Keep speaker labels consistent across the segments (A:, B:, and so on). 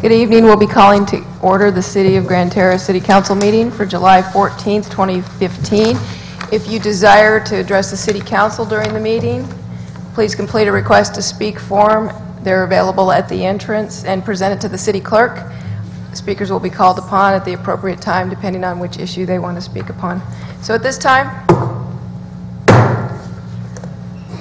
A: Good evening. We'll be calling to order the City of Grand Terrace City Council meeting for July 14th, 2015. If you desire to address the City Council during the meeting, please complete a request to speak form. They're available at the entrance and present it to the City Clerk. Speakers will be called upon at the appropriate time depending on which issue they want to speak upon. So at this time,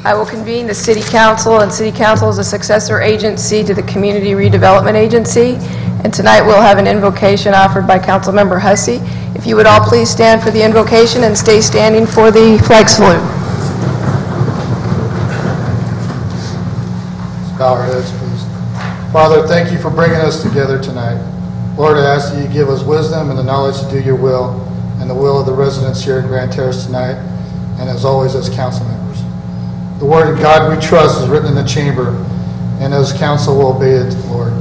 A: I will convene the City Council, and City Council is a successor agency to the Community Redevelopment Agency. And tonight we'll have an invocation offered by Councilmember Hussey. If you would all please stand for the invocation and stay standing for the flag salute.
B: Let's bow our heads, please. Father, thank you for bringing us together tonight. Lord, I ask that you give us wisdom and the knowledge to do your will and the will of the residents here in Grand Terrace tonight, and as always as council members. The word of God we trust is written in the chamber, and as council will obey it, Lord.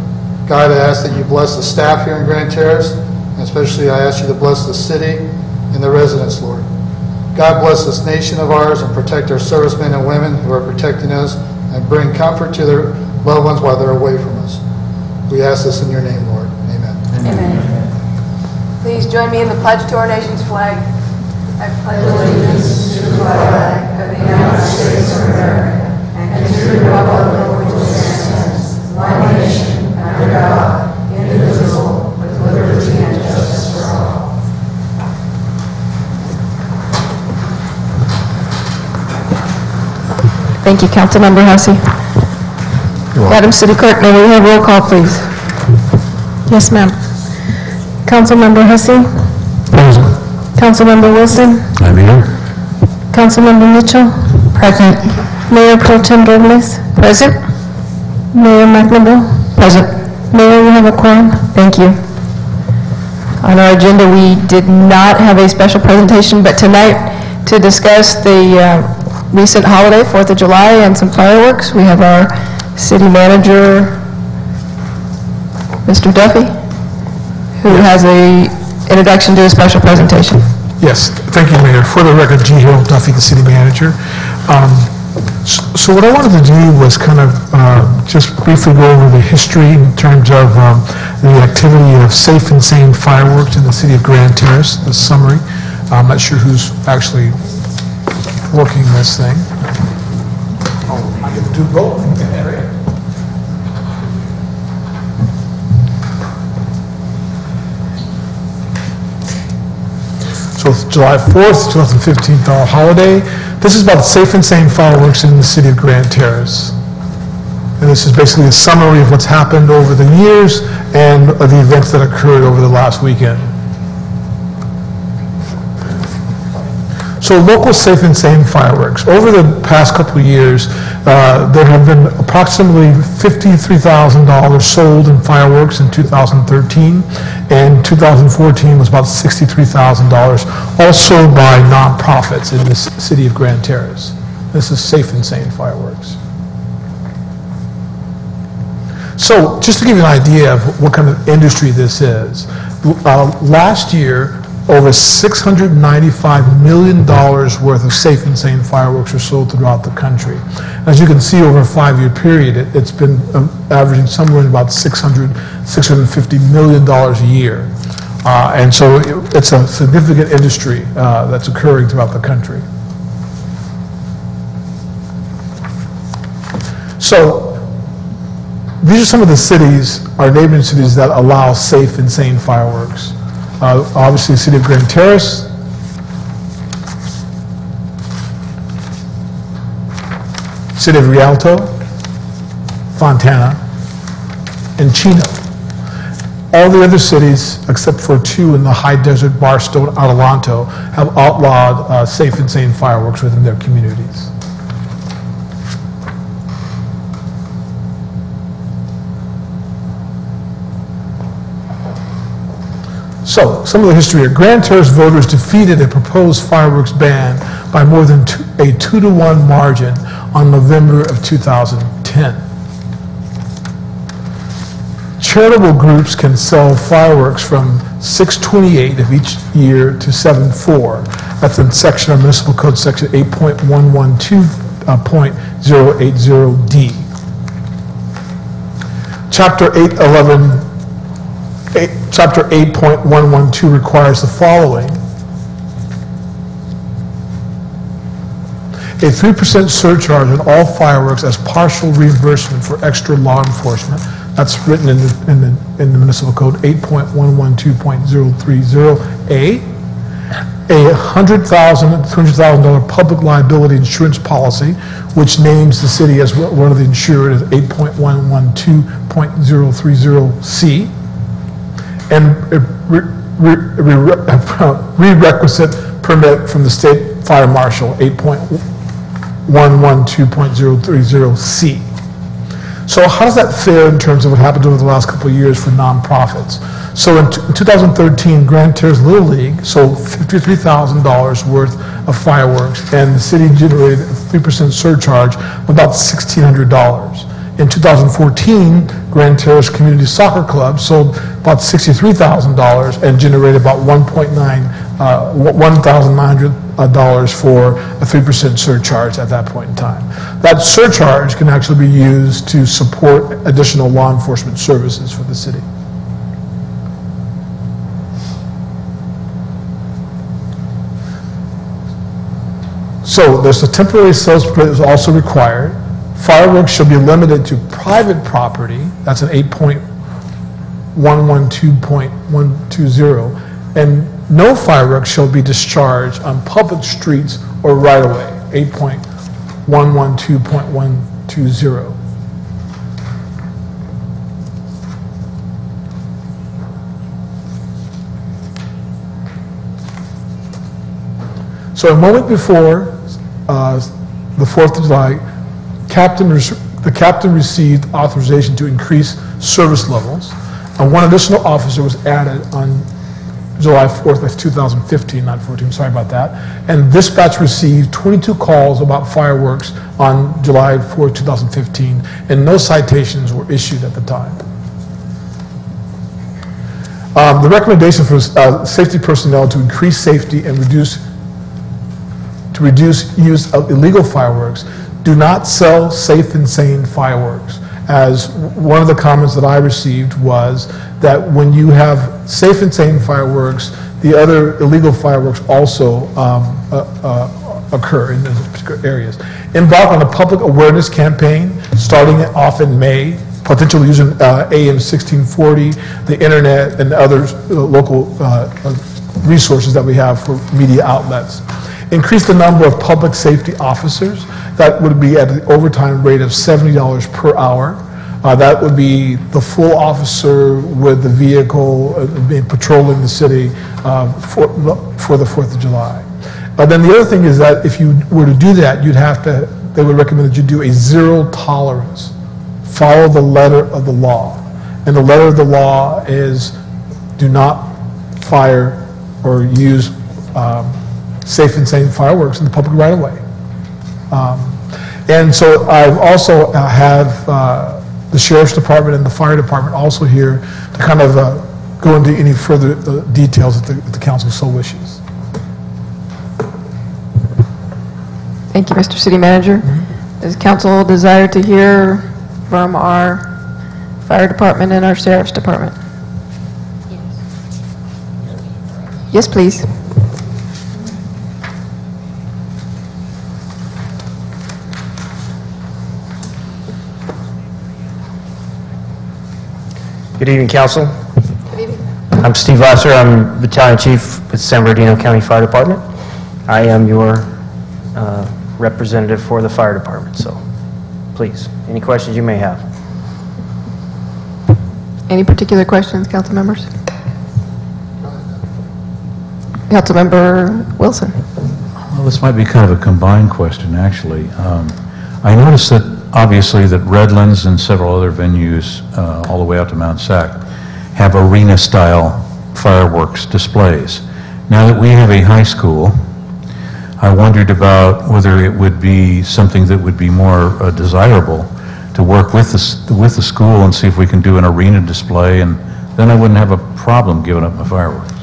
B: God, I ask that you bless the staff here in Grand Terrace, and especially I ask you to bless the city and the residents, Lord. God bless this nation of ours and protect our servicemen and women who are protecting us and bring comfort to their loved ones while they're away from us. We ask this in your name, Lord. Amen.
A: Amen. Please join me in the pledge to our nation's flag. I pledge allegiance to the flag of the United States of America and to the republic for which it stands, one nation, under God, indivisible, with liberty and justice for all. Thank you, Councilmember Hussey. Madam City Clerk, may we have roll call, please?
C: Yes, ma'am. Councilmember Hussey?
D: Present.
C: Councilmember Wilson?
D: I'm here.
C: Councilmember Mitchell?
A: Present.
C: Mayor Pro Tem Douglas?
A: Present.
C: Mayor McNamara?
A: Present.
C: Mayor, you have a quorum.
A: Thank you. On our agenda, we did not have a special presentation, but tonight, to discuss the recent holiday, 4th of July, and some fireworks, we have our city manager, Mr. Duffy, who has an introduction to a special presentation.
D: Yes, thank you, Mayor. For the record, G. Hill Duffy, the city manager. So what I wanted to do was kind of just briefly go over the history in terms of the activity of safe and sane fireworks in the city of Grand Terrace, the summary. I'm not sure who's actually working this thing. Oh, I get to do both. So it's July 4th, 2015, our holiday. This is about safe and sane fireworks in the city of Grand Terrace. And this is basically a summary of what's happened over the years and of the events that occurred over the last weekend. So local safe and sane fireworks. Over the past couple of years, there have been approximately $53,000 sold in fireworks in 2013, and 2014 was about $63,000, also by nonprofits in the city of Grand Terrace. This is safe and sane fireworks. So just to give you an idea of what kind of industry this is, last year, over $695 million worth of safe and sane fireworks are sold throughout the country. As you can see, over a 5-year period, it's been averaging somewhere in about $650 million a year. And so it's a significant industry that's occurring throughout the country. So these are some of the cities, our neighboring cities, that allow safe and sane fireworks. Obviously, the city of Grand Terrace, city of Rialto, Fontana, and Chino. All the other cities, except for 2 in the high desert, Barstow and Adelanto, have outlawed safe and sane fireworks within their communities. So, some of the history here. Grand Terrace voters defeated a proposed fireworks ban by more than a 2-to-1 margin on November of 2010. Charitable groups can sell fireworks from 6/28 of each year to 7/4. That's in section of Municipal Code section 8.112.080D. Chapter 811 Chapter 8.112 requires the following. A 3% surcharge on all fireworks as partial reimbursement for extra law enforcement. That's written in the municipal code 8.112.030A. A $100,000 to $200,000 public liability insurance policy, which names the city as one of the insured, 8.112.030C. And a prerequisite permit from the state fire marshal, 8.112.030C. So how does that fare in terms of what happened over the last couple of years for nonprofits? So in 2013, Grand Terrace Little League sold $53,000 worth of fireworks, and the city generated a 3% surcharge of about $1,600. In 2014, Grand Terrace Community Soccer Club sold about $63,000 and generated about $1,900 for a 3% surcharge at that point in time. That surcharge can actually be used to support additional law enforcement services for the city. So there's a temporary sales permit is also required. Fireworks shall be limited to private property. That's an 8.112.120. And no fireworks shall be discharged on public streets or right-of-way, 8.112.120. So a moment before the 4th of July, the captain received authorization to increase service levels, and one additional officer was added on July 4th of 2015, not 14, sorry about that. And dispatch received 22 calls about fireworks on July 4th, 2015, and no citations were issued at the time. The recommendation for safety personnel to increase safety and reduce use of illegal fireworks. Do not sell safe and sane fireworks. As one of the comments that I received was that when you have safe and sane fireworks, the other illegal fireworks also occur in those particular areas. Embark on a public awareness campaign starting off in May, potentially using AM 1640, the internet, and other local resources that we have for media outlets. Increase the number of public safety officers. That would be at an overtime rate of $70 per hour. That would be the full officer with the vehicle patrolling the city for the 4th of July. Then the other thing is that if you were to do that, they would recommend that you do a zero tolerance. Follow the letter of the law. And the letter of the law is do not fire or use safe and sane fireworks in the public right-of-way. And so I also have the Sheriff's Department and the Fire Department also here to kind of go into any further details if the council so wishes.
A: Thank you, Mr. City Manager. Does council desire to hear from our Fire Department and our Sheriff's Department? Yes, please.
E: Good evening, Council.
A: Good evening.
E: I'm Steve Lasser. I'm Battalion Chief with San Bernardino County Fire Department. I am your representative for the Fire Department, so please, any questions you may have.
A: Any particular questions, council members? Councilmember Wilson.
F: Well, this might be kind of a combined question, actually. I noticed that obviously that Redlands and several other venues all the way out to Mount Sac have arena-style fireworks displays. Now that we have a high school, I wondered about whether it would be something that would be more desirable to work with the school and see if we can do an arena display, and then I wouldn't have a problem giving up my fireworks.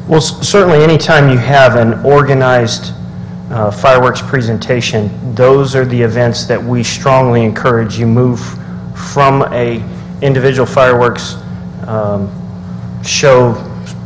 E: Well, certainly anytime you have an organized fireworks presentation, those are the events that we strongly encourage you move from a individual fireworks show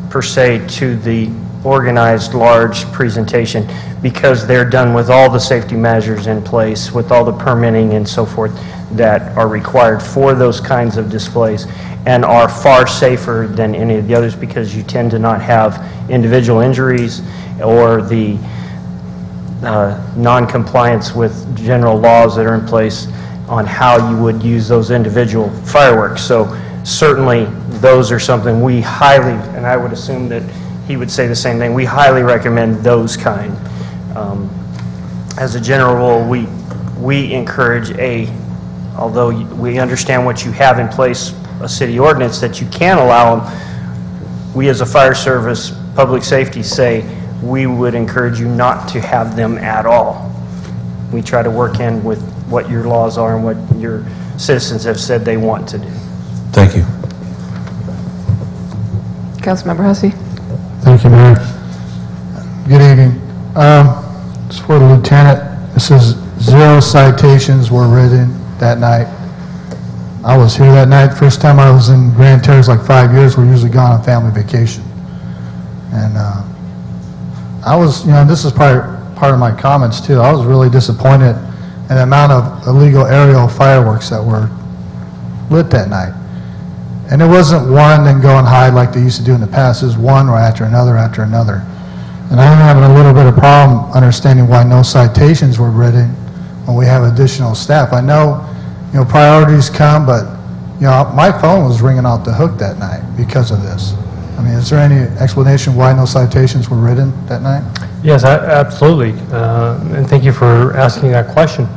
E: per se to the organized large presentation, because they're done with all the safety measures in place, with all the permitting and so forth that are required for those kinds of displays, and are far safer than any of the others, because you tend to not have individual injuries or the non-compliance with general laws that are in place on how you would use those individual fireworks. So certainly those are something we highly, and I would assume that he would say the same thing, we highly recommend those kind. As a general rule, we encourage although we understand what you have in place, a city ordinance that you can allow them, we as a fire service, public safety say we would encourage you not to have them at all. We try to work in with what your laws are and what your citizens have said they want to do.
F: Thank you.
A: Councilmember Hussey.
B: Thank you, Mayor. Good evening. It's for the lieutenant. It says 0 citations were written that night. I was here that night. First time I was in Grand Terrace like 5 years. We're usually gone on family vacation. And I was, this is probably part of my comments too. I was really disappointed in the amount of illegal aerial fireworks that were lit that night. And it wasn't one and go and hide like they used to do in the past. It was one right after another after another. And I'm having a little bit of problem understanding why no citations were written when we have additional staff. I know, priorities come, but, my phone was ringing off the hook that night because of this. I mean, is there any explanation why no citations were written that night?
G: Yes, absolutely. And thank you for asking that question.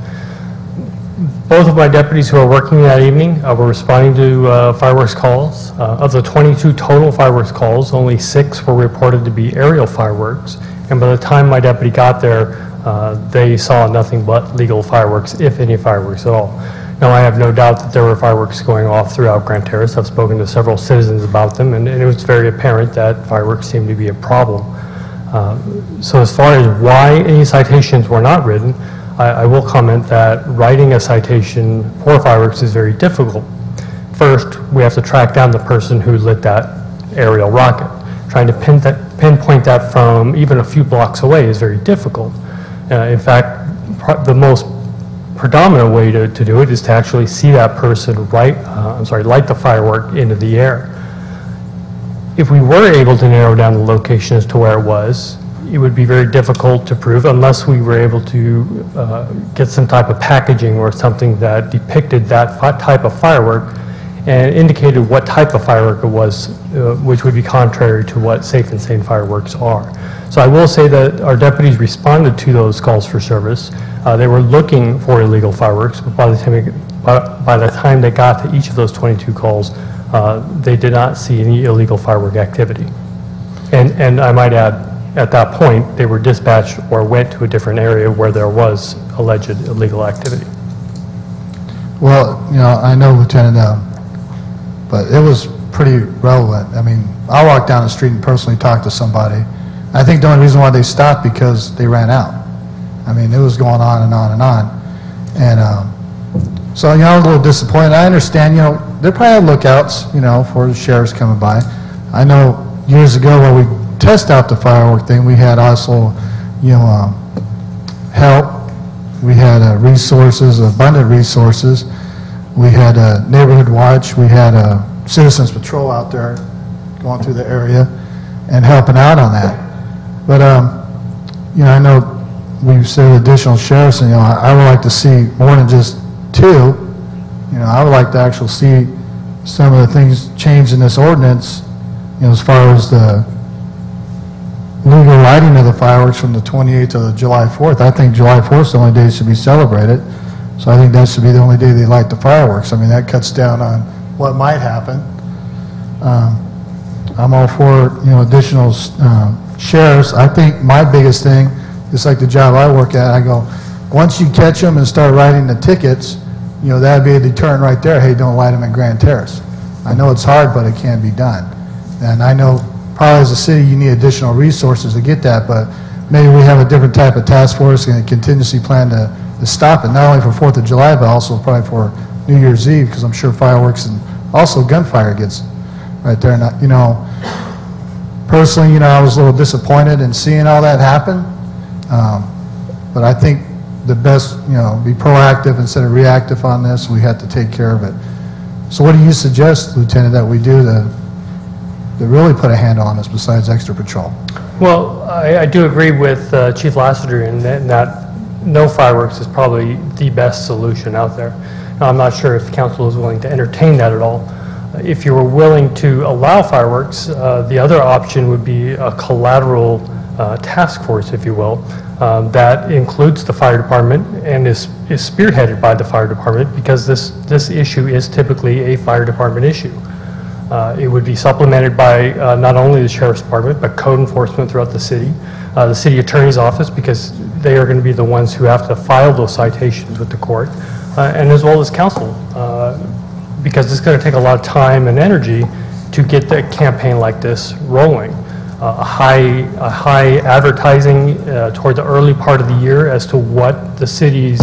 G: Both of my deputies who are working that evening were responding to fireworks calls. Of the 22 total fireworks calls, only 6 were reported to be aerial fireworks. And by the time my deputy got there, they saw nothing but legal fireworks, if any fireworks at all. Now, I have no doubt that there were fireworks going off throughout Grand Terrace. I've spoken to several citizens about them, and it was very apparent that fireworks seemed to be a problem. So as far as why any citations were not written, I will comment that writing a citation for fireworks is very difficult. First, we have to track down the person who lit that aerial rocket. Trying to pinpoint that from even a few blocks away is very difficult. In fact, the most predominant way to do it is to actually see that person light the firework into the air. If we were able to narrow down the location as to where it was, it would be very difficult to prove unless we were able to get some type of packaging or something that depicted that type of firework and indicated what type of firework it was, which would be contrary to what safe and sane fireworks are. So I will say that our deputies responded to those calls for service. They were looking for illegal fireworks, but by the time they got to each of those 22 calls, they did not see any illegal firework activity. And I might add, at that point, they were dispatched or went to a different area where there was alleged illegal activity.
B: Well, I know, Lieutenant, but it was pretty relevant. I mean, I walked down the street and personally talked to somebody. I think the only reason why they stopped because they ran out. I mean, it was going on and on and on. And so, I was a little disappointed. I understand, there probably had lookouts, for the sheriffs coming by. I know years ago when we test out the firework thing, we had also, help. We had resources, abundant resources. We had a neighborhood watch. We had a citizens patrol out there going through the area and helping out on that. But, I know we've said additional sheriffs, and, I would like to see more than just 2. I would like to actually see some of the things changed in this ordinance, as far as the legal lighting of the fireworks from the 28th to the July 4th. I think July 4th is the only day it should be celebrated. So I think that should be the only day they light the fireworks. I mean, that cuts down on what might happen. I'm all for, additional sheriffs. I think my biggest thing, just like the job I work at, I go, once you catch them and start writing the tickets, that'd be a deterrent right there. Hey, don't light them in Grand Terrace. I know it's hard, but it can be done. And I know probably as a city you need additional resources to get that, but maybe we have a different type of task force and a contingency plan to stop it, not only for 4th of July, but also probably for New Year's Eve, because I'm sure fireworks and also gunfire gets right there. And, personally, I was a little disappointed in seeing all that happen. But I think the best, be proactive instead of reactive on this. We have to take care of it. So what do you suggest, Lieutenant, that we do to really put a handle on this besides extra patrol?
G: Well, I do agree with Chief Lassiter in that no fireworks is probably the best solution out there. Now, I'm not sure if the council is willing to entertain that at all. If you were willing to allow fireworks, the other option would be a collateral task force, if you will, that includes the fire department and is spearheaded by the fire department, because this issue is typically a fire department issue. It would be supplemented by not only the sheriff's department, but code enforcement throughout the city attorney's office, because they are going to be the ones who have to file those citations with the court, and as well as council, because it's going to take a lot of time and energy to get the campaign like this rolling. A high advertising toward the early part of the year as to what the city's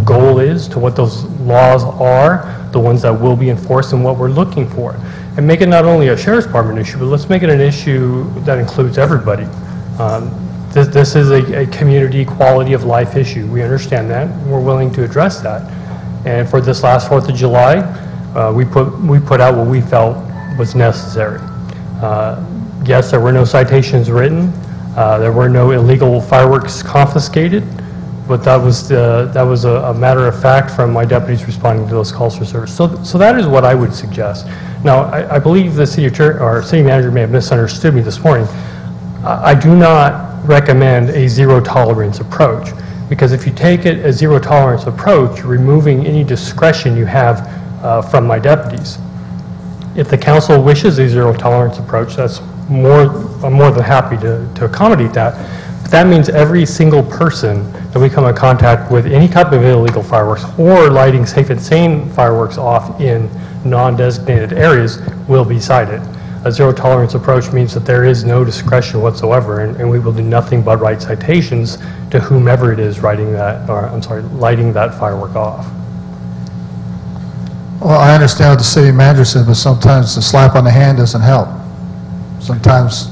G: goal is, to what those laws are, the ones that will be enforced, and what we're looking for. And make it not only a sheriff's department issue, but let's make it an issue that includes everybody. This is a community quality of life issue. We understand that, and we're willing to address that. And for this last 4th of July, we put out what we felt was necessary. Yes, there were no citations written. There were no illegal fireworks confiscated, but that was a matter of fact from my deputies responding to those calls for service. So that is what I would suggest. Now, I believe the city attorney or city manager may have misunderstood me this morning. I do not recommend a zero tolerance approach, because if you take it a zero tolerance approach, you're removing any discretion you have from my deputies. If the council wishes a zero tolerance approach, I'm more than happy to accommodate that. But that means every single person that we come in contact with any type of illegal fireworks or lighting safe and sane fireworks off in non-designated areas will be cited. A zero tolerance approach means that there is no discretion whatsoever, and we will do nothing but write citations to whomever it is lighting that firework off.
B: Well, I understand what the city manager said, but sometimes the slap on the hand doesn't help. Sometimes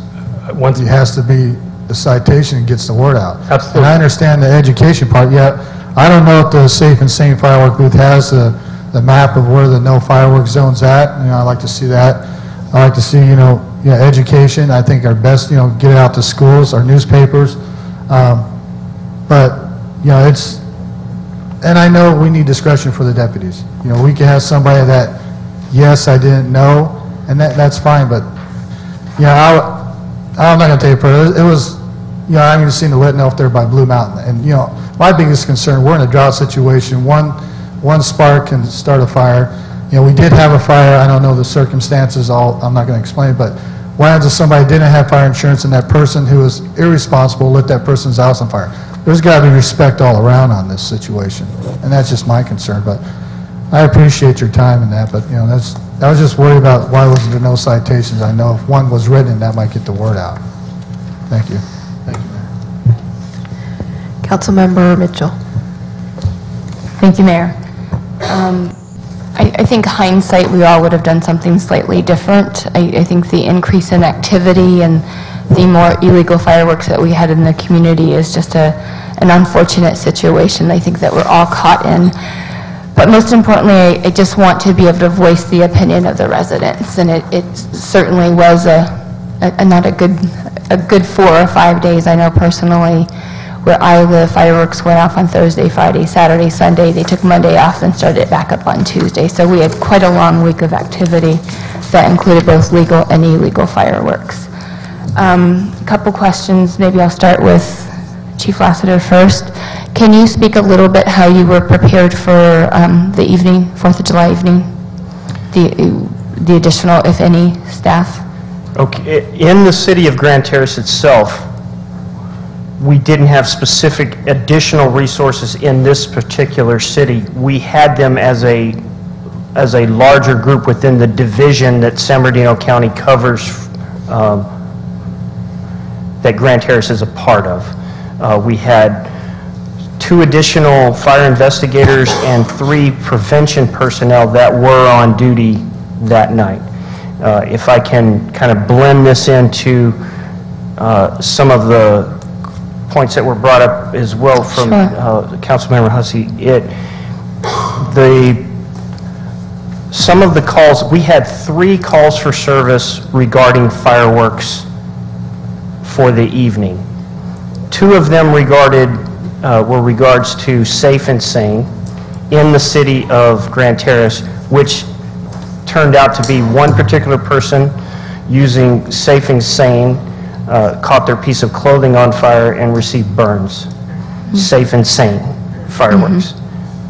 B: it has to be the citation that gets the word out.
G: Absolutely.
B: And I understand the education part. Yeah, I don't know if the Safe and Sane Firework Booth has the map of where the no firework zone's at. I'd like to see that. I like to see, education. I think our best, get it out to schools, our newspapers. But, and I know we need discretion for the deputies. We can have somebody that, yes, I didn't know, and that's fine, but, I'm not going to tell you, it was, I even seen the lit up there by Blue Mountain, and, my biggest concern, we're in a drought situation. One spark can start a fire. We did have a fire. I don't know the circumstances. I'm not going to explain it, but what happens if somebody didn't have fire insurance and that person who was irresponsible lit that person's house on fire? There's got to be respect all around on this situation, and that's just my concern. But I appreciate your time in that, but I was just worried about why wasn't there no citations. I know if one was written, that might get the word out. Thank you. Thank you, Mayor.
A: Councilmember Mitchell.
H: Thank you, Mayor. I think hindsight, we all would have done something slightly different. I think the increase in activity and the more illegal fireworks that we had in the community is just an unfortunate situation I think that we're all caught in. But most importantly, I just want to be able to voice the opinion of the residents, and it certainly was not a good 4 or 5 days. I know personally where I live, fireworks went off on Thursday, Friday, Saturday, Sunday. They took Monday off and started back up on Tuesday. So we had quite a long week of activity that included both legal and illegal fireworks. A couple questions. Maybe I'll start with Chief Lassiter first. Can you speak a little bit how you were prepared for the evening, 4th of July evening? The additional, if any, staff?
E: Okay. In the city of Grand Terrace itself, we didn't have specific additional resources in this particular city. We had them as a larger group within the division that San Bernardino County covers, that Grand Terrace is a part of. We had 2 additional fire investigators and 3 prevention personnel that were on duty that night. If I can kind of blend this into some of the points that were brought up as well from Councilmember Hussey, some of the calls, we had 3 calls for service regarding fireworks for the evening. 2 of them were regards to Safe and Sane in the city of Grand Terrace, which turned out to be one particular person using Safe and Sane, caught their piece of clothing on fire and received burns. Safe and Sane fireworks.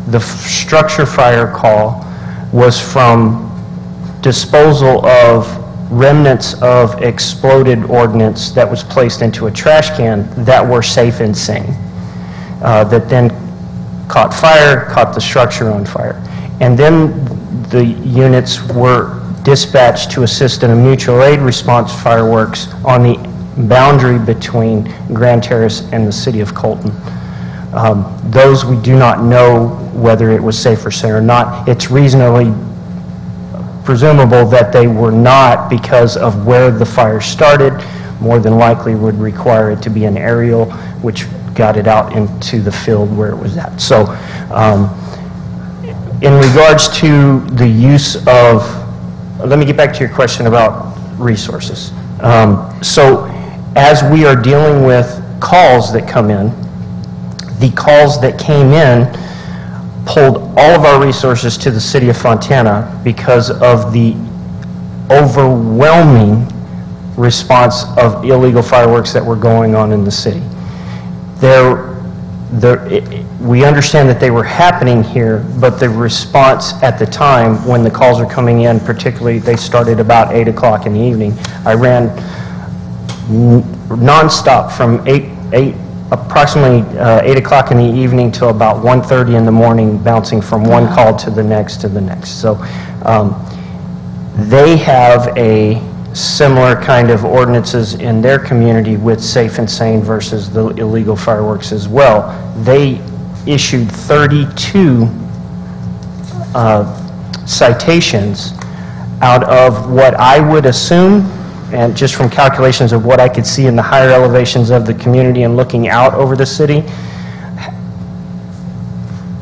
E: The structure fire call was from disposal of remnants of exploded ordnance that was placed into a trash can that were Safe and Sane, that then caught fire, caught the structure on fire. And then the units were dispatched to assist in a mutual aid response fireworks on the boundary between Grand Terrace and the city of Colton. Those we do not know whether it was safe or sane or not. It's reasonably presumable that they were not because of where the fire started. More than likely would require it to be an aerial, which got it out into the field where it was at. So in regards to the use of, let me get back to your question about resources. So as we are dealing with calls that come in, the calls that came in pulled all of our resources to the city of Fontana because of the overwhelming response of illegal fireworks that were going on in the city. We understand that they were happening here, but the response at the time when the calls are coming in, particularly they started about 8 o'clock in the evening. I ran nonstop from approximately 8 o'clock in the evening till about 1:30 in the morning, bouncing from one call to the next to the next. So they have a similar kind of ordinances in their community with Safe and Sane versus the illegal fireworks as well. They issued 32 citations out of what I would assume, and just from calculations of what I could see in the higher elevations of the community and looking out over the city,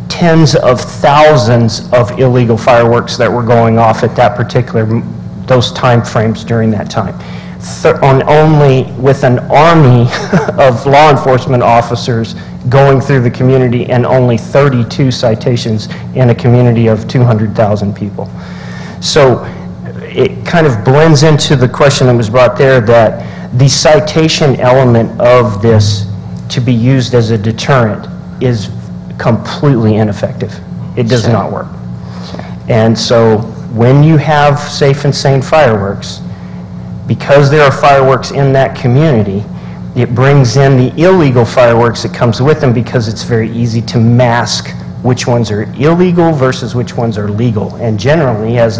E: tens of thousands of illegal fireworks that were going off at that particular, those time frames during that time. With an army of law enforcement officers going through the community and only 32 citations in a community of 200,000 people. So it kind of blends into the question that was brought there, that the citation element of this to be used as a deterrent is completely ineffective. It does not work. And so when you have Safe and Sane fireworks, because there are fireworks in that community, it brings in the illegal fireworks that comes with them, because it's very easy to mask which ones are illegal versus which ones are legal. And generally, as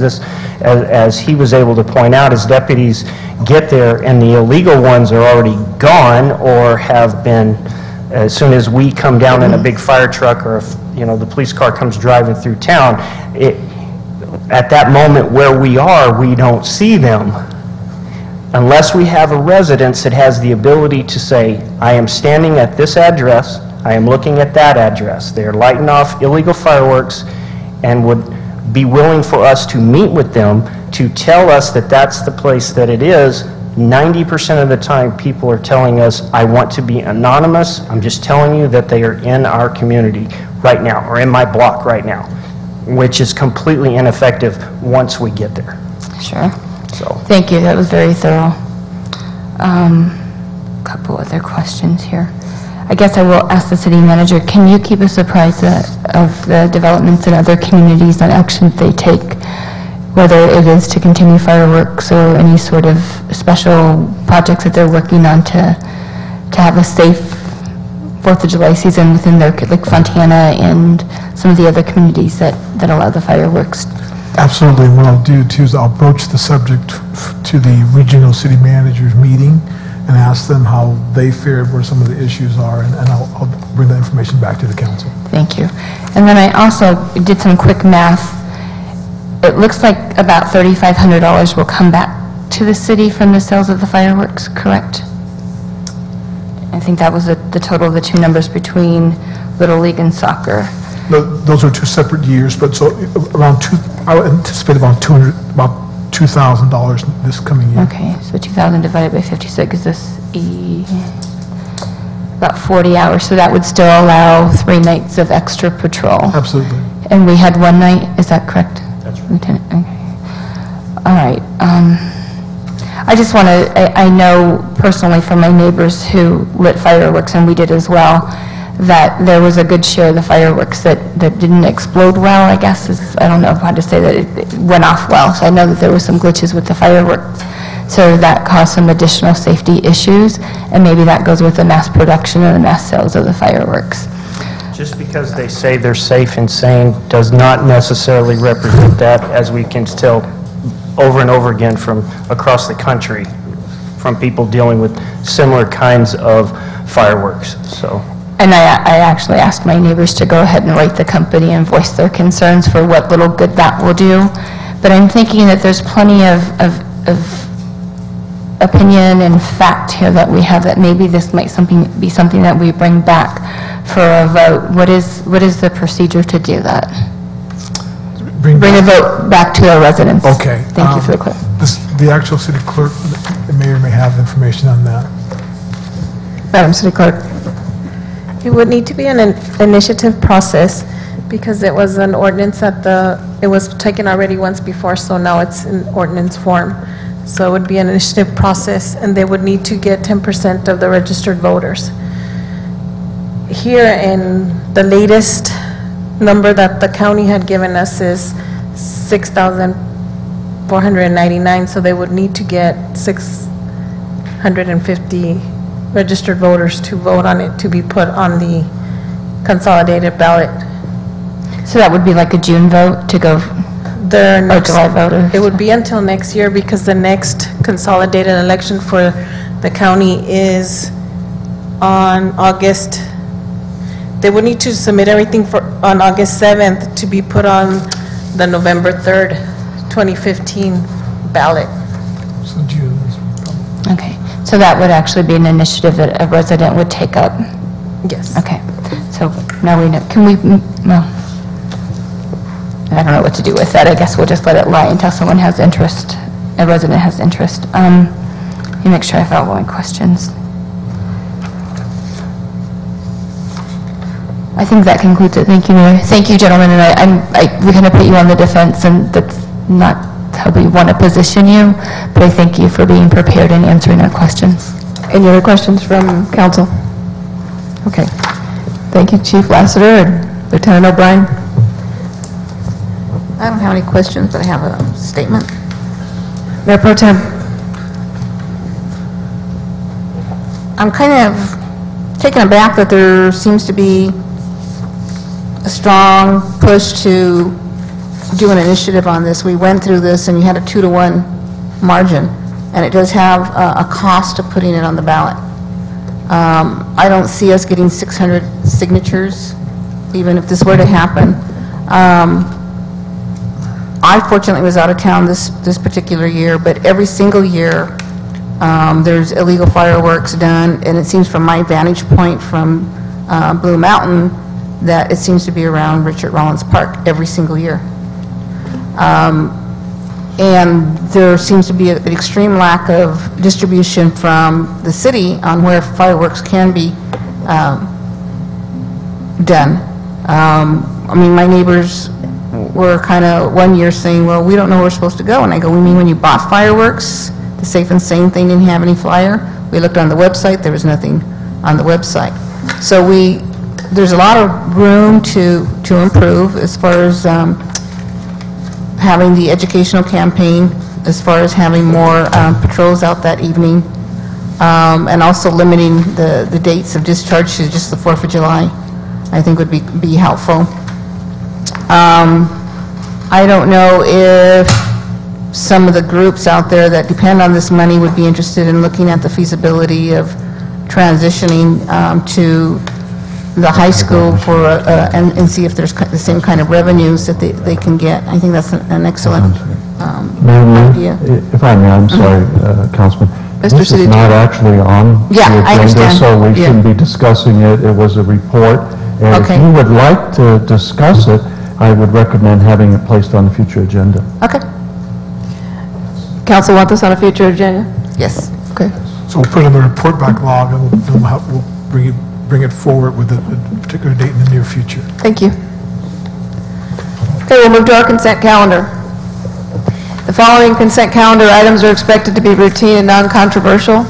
E: he was able to point out, as deputies get there and the illegal ones are already gone or have been, as soon as we come down in a big fire truck, or if the police car comes driving through town, at that moment where we are, we don't see them. Unless we have a residence that has the ability to say, I am standing at this address, I am looking at that address. They're lighting off illegal fireworks, and would be willing for us to meet with them to tell us that that's the place that it is. 90% of the time people are telling us, I want to be anonymous. I'm just telling you that they are in our community right now, or in my block right now, which is completely ineffective once we get there.
H: Sure.
E: So.
H: Thank you. That was very thorough. A couple other questions here. I guess I will ask the city manager, can you keep us apprised of the developments in other communities and actions they take, whether it is to continue fireworks or any sort of special projects that they're working on to have a safe 4th of July season within their, like Fontana and some of the other communities that allow the fireworks?
D: Absolutely. What I'll do too is I'll broach the subject to the regional city managers meeting and ask them how they fared, where some of the issues are, and I'll bring that information back to the council.
H: Thank you. And then I also did some quick math. it looks like about $3,500 will come back to the city from the sales of the fireworks, correct? I think that was the total of the two numbers between Little League and soccer.
D: No, those are two separate years, but so around I would anticipate about $2,000 this coming year.
H: Okay, so 2,000 divided by 50, so it gives us about 40 hours. So that would still allow 3 nights of extra patrol.
D: Absolutely.
H: And we had 1 night, is that correct?
E: That's right.
H: Lieutenant, okay. All right. I just want to, I know personally from my neighbors who lit fireworks, and we did as well, that there was a good share of the fireworks that didn't explode well, I guess, I don't know how to say that, it went off well. So I know that there were some glitches with the fireworks. So that caused some additional safety issues, and maybe that goes with the mass production and the mass sales of the fireworks.
E: Just because they say they're safe and sane does not necessarily represent that, as we can tell over and over again from across the country, from people dealing with similar kinds of fireworks, so.
H: And I actually asked my neighbors to go ahead and write the company and voice their concerns for what little good that will do. But I'm thinking that there's plenty of opinion and fact here that we have, that maybe this might be something that we bring back for a vote. What is the procedure to do that? Bring a vote back to our residents.
D: Okay.
H: Thank you for the clip.
D: The actual city clerk may or may have information on that.
C: Madam City Clerk. It would need to be an initiative process, because it was an ordinance it was taken already once before, so now it's in ordinance form. So it would be an initiative process, and they would need to get 10% of the registered voters. Here, in the latest number that the county had given us is 6,499, so they would need to get 650 registered voters to vote on it, to be put on the consolidated ballot.
H: So that would be like a June vote to go, or July vote?
C: It would be until next year, because the next consolidated election for the county is on August. They would need to submit everything on August 7th to be put on the November 3rd, 2015 ballot.
D: So June is probably.
H: Okay, so that would actually be an initiative that a resident would take up?
C: Yes.
H: Okay, so now we know, can we, well, I don't know what to do with that. I guess we'll just let it lie until someone has interest, a resident has interest. Let me make sure I have all my questions. I think that concludes it. Thank you, Mayor. Thank you, gentlemen, and we're going to put you on the defense, and that's not how we want to position you, but I thank you for being prepared and answering our questions.
A: Any other questions from council? Okay. Thank you, Chief Lassiter and Lieutenant O'Brien.
I: I don't have any questions, but I have a statement.
A: Mayor Pro Tem.
I: I'm kind of taken aback that there seems to be a strong push to do an initiative on this. We went through this, and you had a 2-to-1 margin, and it does have a cost of putting it on the ballot. I don't see us getting 600 signatures, even if this were to happen. I fortunately was out of town this particular year, but every single year there's illegal fireworks done, and it seems from my vantage point from Blue Mountain that it seems to be around Richard Rollins Park every single year. And there seems to be an extreme lack of distribution from the city on where fireworks can be done. I mean, my neighbors were kind of one year saying, well, we don't know where we're supposed to go. And I go, we mean when you bought fireworks, the Safe and Sane thing didn't have any flyer? We looked on the website, there was nothing on the website. So there's a lot of room to improve as far as having the educational campaign, as far as having more patrols out that evening, and also limiting the dates of discharge to just the 4th of July, I think would be helpful. I don't know if some of the groups out there that depend on this money would be interested in looking at the feasibility of transitioning to the high school for, and see if there's the same kind of revenues that they can get. I think that's an excellent idea.
J: If I may, I'm sorry, Councilman.
A: Mr.
J: This
A: City
J: is not actually on the
I: Yeah, I
J: agenda,
I: understand.
J: so we
I: Yeah.
J: shouldn't be discussing it. It was a report. And if
I: Okay.
J: you would like to discuss it, I would recommend having it placed on the future agenda.
I: Okay,
A: Council want this on a future agenda?
I: yes.
A: Okay.
D: So we'll put it in the report backlog, and we'll bring it forward with a particular date in the near future.
A: Thank you. Okay, we'll move to our consent calendar. The following consent calendar items are expected to be routine and non-controversial.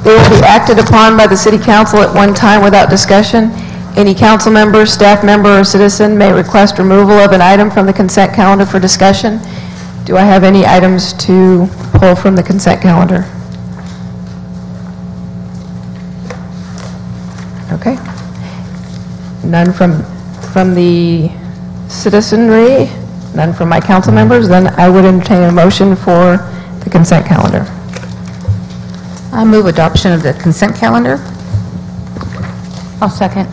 A: They will be acted upon by the city council at one time without discussion. Any council member, staff member, or citizen may request removal of an item from the consent calendar for discussion. Do I have any items to pull from the consent calendar? Okay. None from the citizenry, none from my council members, then I would entertain a motion for the consent calendar.
I: I move adoption of the consent calendar.
H: I'll second.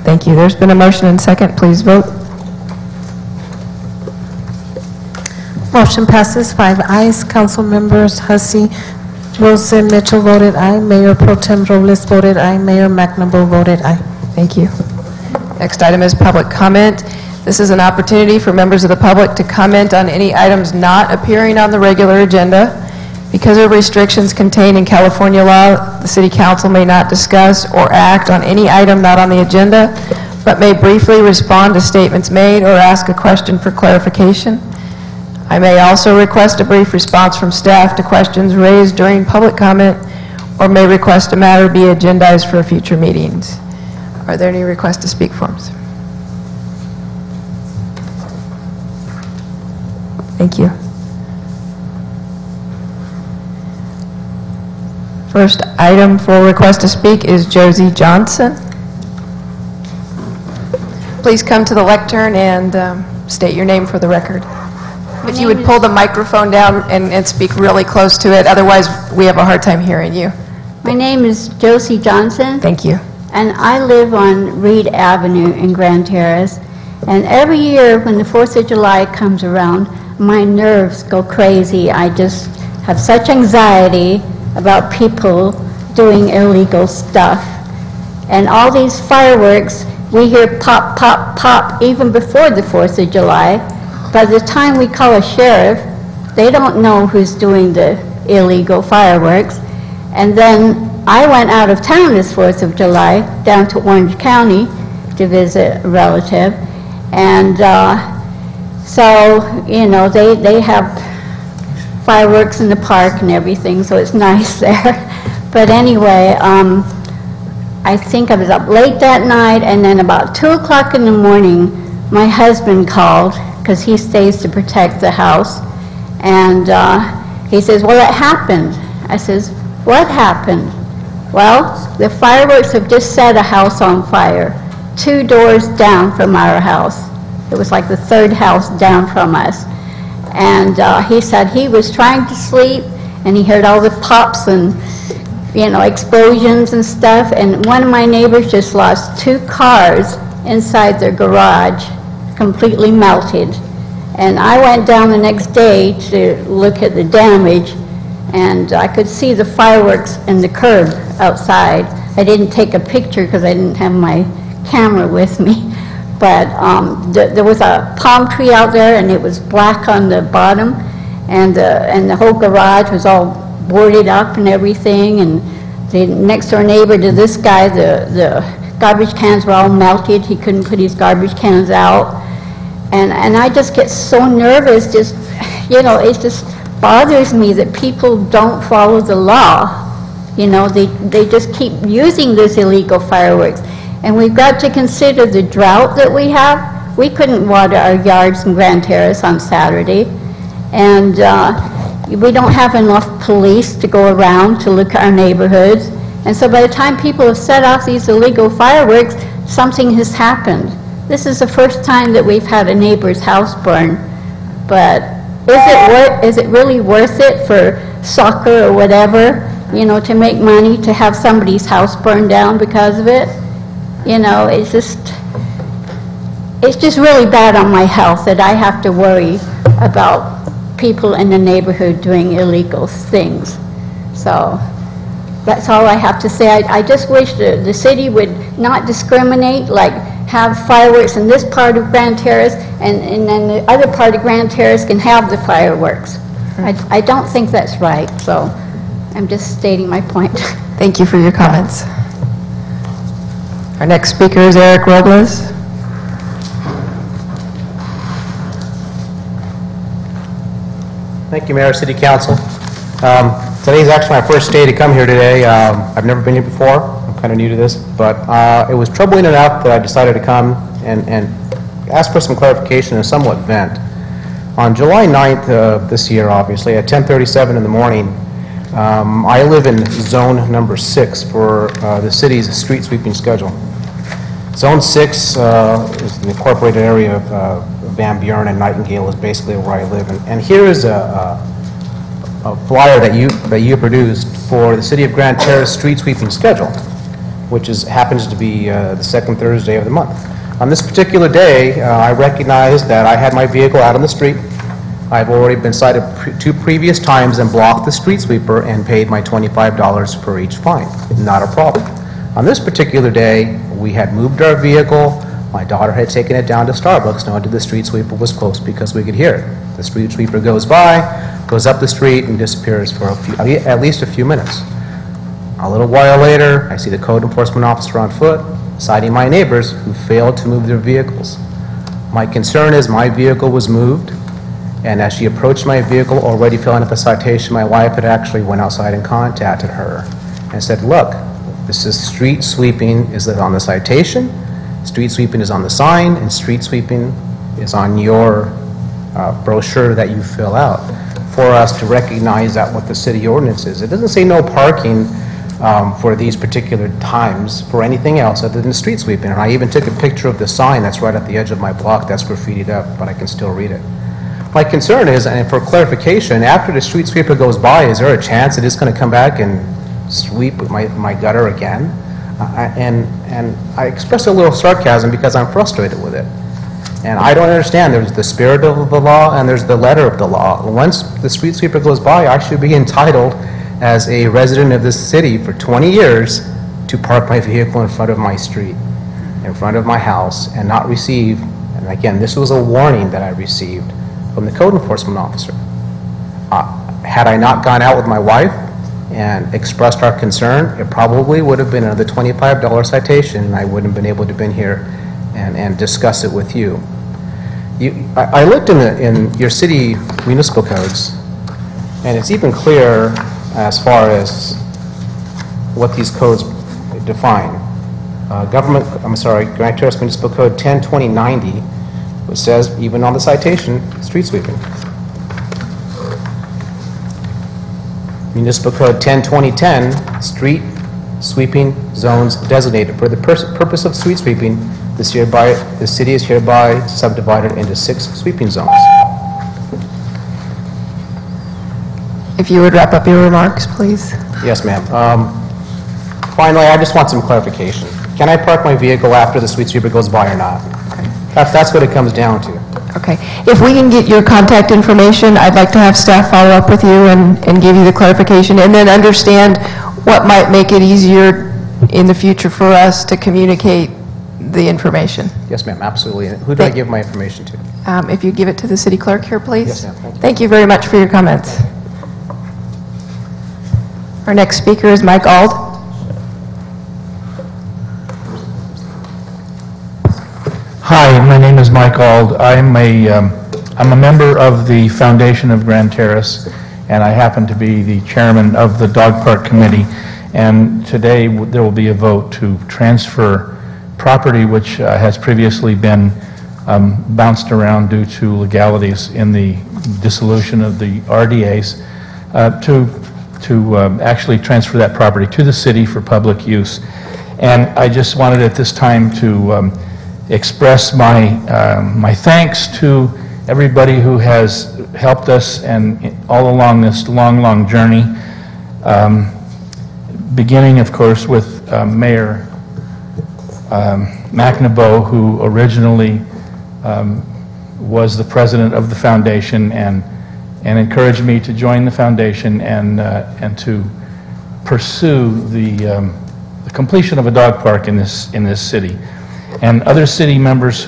A: Thank you. There's been a motion and second. Please vote.
C: Motion passes 5 ayes. Council members Hussey, Rosen, Mitchell voted aye. Mayor Pro Tem Robles voted aye. Mayor McNamara voted aye.
A: Thank you. Next item is public comment. This is an opportunity for members of the public to comment on any items not appearing on the regular agenda. Because of restrictions contained in California law, the City Council may not discuss or act on any item not on the agenda, but may briefly respond to statements made or ask a question for clarification. I may also request a brief response from staff to questions raised during public comment, or may request a matter be agendized for future meetings. Are there any requests to speak forms? Thank you. First item for request to speak is Josie Johnson. Please come to the lectern and state your name for the record. If you would pull the microphone down and speak really close to it, otherwise we have a hard time hearing you.
K: My name is Josie Johnson,
A: Thank you.
K: and I live on Reed Avenue in Grand Terrace. And every year when the 4th of July comes around, my nerves go crazy. I just have such anxiety about people doing illegal stuff. And all these fireworks, we hear pop, pop, pop, even before the 4th of July. By the time we call a sheriff, they don't know who's doing the illegal fireworks. And then I went out of town this 4th of July, down to Orange County to visit a relative. And so, you know, they have fireworks in the park and everything, so it's nice there. But anyway, I think I was up late that night, and then about 2 o'clock in the morning, my husband called, because he stays to protect the house, and he says, well, it happened. I says, what happened? Well, the fireworks have just set a house on fire, 2 doors down from our house. It was like the 3rd house down from us. And he said he was trying to sleep, and he heard all the pops and, you know, explosions and stuff. And one of my neighbors just lost 2 cars inside their garage, completely melted. And I went down the next day to look at the damage, and I could see the fireworks in the curb outside. I didn't take a picture because I didn't have my camera with me. But there was a palm tree out there, and it was black on the bottom, and the whole garage was all boarded up and everything. And the next door neighbor to this guy, the garbage cans were all melted. He couldn't put his garbage cans out. And I just get so nervous, just, you know, it just bothers me that people don't follow the law. You know, they just keep using these illegal fireworks. And we've got to consider the drought that we have. We couldn't water our yards in Grand Terrace on Saturday. And we don't have enough police to go around to look at our neighborhoods. And so by the time people have set off these illegal fireworks, something has happened. This is the first time that we've had a neighbor's house burn. But is it really worth it for soccer or whatever, you know, to make money to have somebody's house burned down because of it? You know, it's just really bad on my health that I have to worry about people in the neighborhood doing illegal things. So that's all I have to say. I just wish the city would not discriminate, like have fireworks in this part of Grand Terrace, and then the other part of Grand Terrace can have the fireworks. I don't think that's right, so I'm just stating my point.
A: Thank you for your comments. Our next speaker is Eric Robles.
L: Thank you, Mayor, City Council. Today is actually my first day to come here today. I've never been here before. I'm kind of new to this, but it was troubling enough that I decided to come and ask for some clarification and somewhat vent. On July 9th of this year, obviously, at 10:37 in the morning, I live in zone number 6 for the city's street sweeping schedule. Zone 6 is the incorporated area of Van Buren and Nightingale is basically where I live. And here is a flyer that you produced for the City of Grand Terrace street sweeping schedule, which happens to be the second Thursday of the month. On this particular day, I recognized that I had my vehicle out on the street. I've already been cited 2 previous times and blocked the street sweeper and paid my $25 for each fine. Not a problem. On this particular day, we had moved our vehicle. My daughter had taken it down to Starbucks. Now the street sweeper was close because we could hear it. The street sweeper goes by, goes up the street, and disappears for at least a few minutes. A little while later, I see the code enforcement officer on foot, citing my neighbors who failed to move their vehicles. My concern is my vehicle was moved, and as she approached my vehicle, already filling out the citation, my wife had actually went outside and contacted her and said, look, this is street sweeping is on the citation, street sweeping is on the sign, and street sweeping is on your brochure that you fill out for us to recognize that what the city ordinance is. It doesn't say no parking for these particular times for anything else other than street sweeping. And I even took a picture of the sign that's right at the edge of my block that's graffitied up, but I can still read it. My concern is, and for clarification, after the street sweeper goes by, is there a chance it is going to come back and sweep my gutter again? And I express a little sarcasm because I'm frustrated with it. And I don't understand. There's the spirit of the law and there's the letter of the law. Once the street sweeper goes by, I should be entitled as a resident of this city for 20 years to park my vehicle in front of my street, in front of my house, and not receive, and again, this was a warning that I received from the code enforcement officer. Had I not gone out with my wife and expressed our concern, it probably would have been another $25 citation, and I wouldn't have been able to have been here and discuss it with you. I looked in your city municipal codes, and it's even clear as far as what these codes define. Grand Terrace Municipal Code 102090, which says, even on the citation, street sweeping. Municipal Code 102010, street sweeping zones designated. For the purpose of street sweeping, the city is hereby subdivided into 6 sweeping zones.
A: If you would wrap up your remarks, please.
L: Yes, ma'am. Finally, I just want some clarification. Can I park my vehicle after the street sweeper goes by or not? That's what it comes down to.
A: Okay. If we can get your contact information, I'd like to have staff follow up with you and give you the clarification, and then understand what might make it easier in the future for us to communicate the information.
L: Yes, ma'am, absolutely. And who do I give my information to?
A: If you give it to the city clerk here, please.
L: Yes, ma'am. Thank you.
A: Thank you very much for your comments. Our next speaker is Mike Ald.
J: Hi, my name is Mike Ald. I'm a member of the Foundation of Grand Terrace, and I happen to be the chairman of the Dog Park Committee. And today there will be a vote to transfer property which has previously been bounced around due to legalities in the dissolution of the RDAs to actually transfer that property to the city for public use. And I just wanted at this time to express my thanks to everybody who has helped us and all along this long journey, beginning of course with Mayor McNabeau, who originally was the president of the foundation and encouraged me to join the foundation and to pursue the completion of a dog park in this city. And other city members,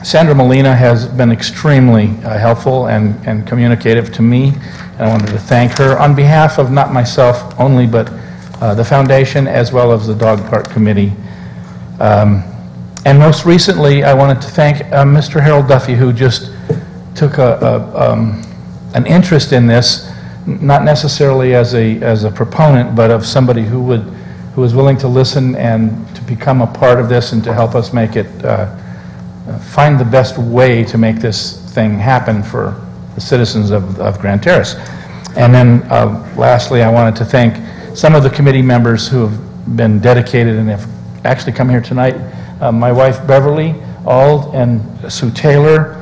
J: Sandra Molina has been extremely helpful and communicative to me, and I wanted to thank her on behalf of not myself only, but the foundation as well as the dog park committee. And most recently, I wanted to thank Mr. Harold Duffy, who just took an interest in this, not necessarily as a proponent, but of somebody who was willing to listen and to become a part of this and to help us make it, find the best way to make this thing happen for the citizens of Grand Terrace. And then lastly, I wanted to thank some of the committee members who have been dedicated and have actually come here tonight. My wife Beverly Ald and Sue Taylor,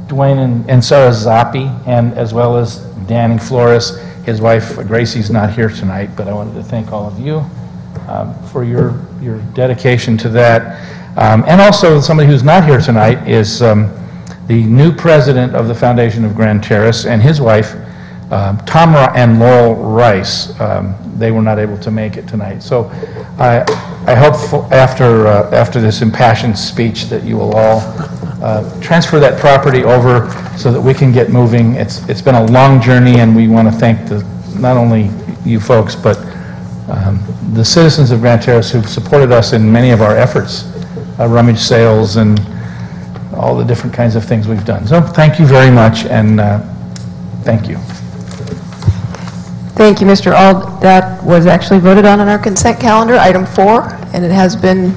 J: Dwayne and Sarah Zappi, and as well as Danny Flores. His wife Gracie's not here tonight, but I wanted to thank all of you for your dedication to that. And also somebody who's not here tonight is the new president of the Foundation of Grand Terrace and his wife, Tamara and Laurel Rice. They were not able to make it tonight. So I hope after this impassioned speech that you will all transfer that property over so that we can get moving. It's been a long journey, and we want to thank not only you folks, but the citizens of Grand Terrace who've supported us in many of our efforts, rummage sales and all the different kinds of things we've done. So thank you very much, and thank you.
A: Thank you, Mr. Ald. That was actually voted on our consent calendar, item 4, and it has been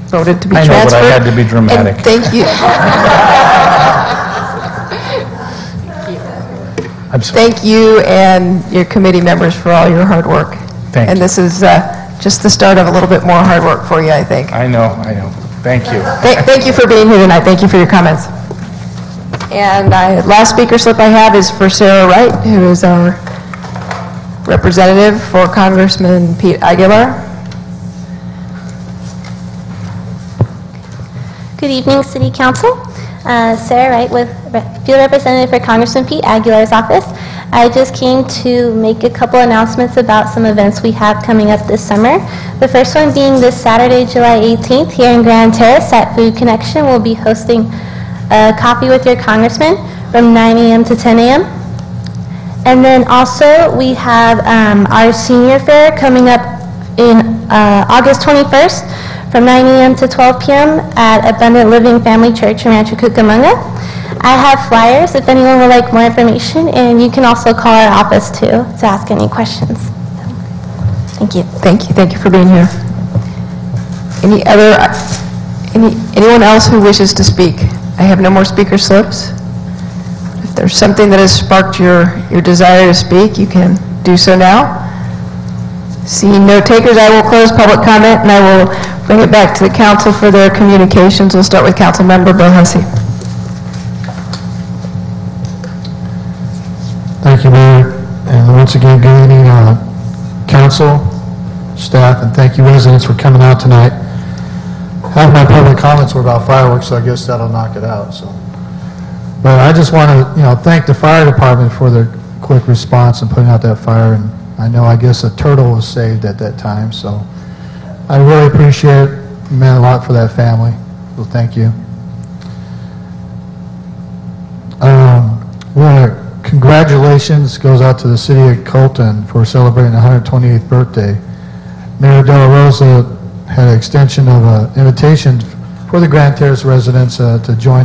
A: voted to be transferred.
J: I know, but I had to be dramatic.
A: And thank you.
J: I'm sorry.
A: Thank you and your committee members for all your hard work.
J: Thank you.
A: And this is just the start of a little bit more hard work for you, I think.
J: I know. Thank you.
A: Thank you for being here tonight. Thank you for your comments. And last speaker slip I have is for Sarah Wright, who is our representative for Congressman Pete Aguilar.
M: Good evening, City Council. Sarah Wright, with Field Representative for Congressman Pete Aguilar's office. I just came to make a couple announcements about some events we have coming up this summer. The first one being this Saturday, July 18th, here in Grand Terrace at Food Connection. We'll be hosting a Coffee with Your Congressman from 9 a.m. to 10 a.m. And then also we have our senior fair coming up in August 21st from 9 a.m. to 12 p.m. at Abundant Living Family Church in Rancho Cucamonga. I have flyers if anyone would like more information, and you can also call our office too to ask any questions. Thank you.
A: Thank you. Thank you for being here. Anyone else who wishes to speak? I have no more speaker slips. If there's something that has sparked your desire to speak, you can do so now. Seeing no takers, I will close public comment, and I will bring it back to the council for their communications. We'll start with Council Member Bill Hussey.
B: Thank you, Mayor. And once again, good evening, council, staff, and thank you residents for coming out tonight. Half my public comments were about fireworks, so I guess that'll knock it out. So, but I just want to, thank the fire department for their quick response and putting out that fire. And I guess a turtle was saved at that time. So I really appreciate it. It meant a lot for that family. So thank you. Congratulations goes out to the city of Colton for celebrating the 128th birthday. Mayor De La Rosa had an extension of an invitation for the Grand Terrace residents to join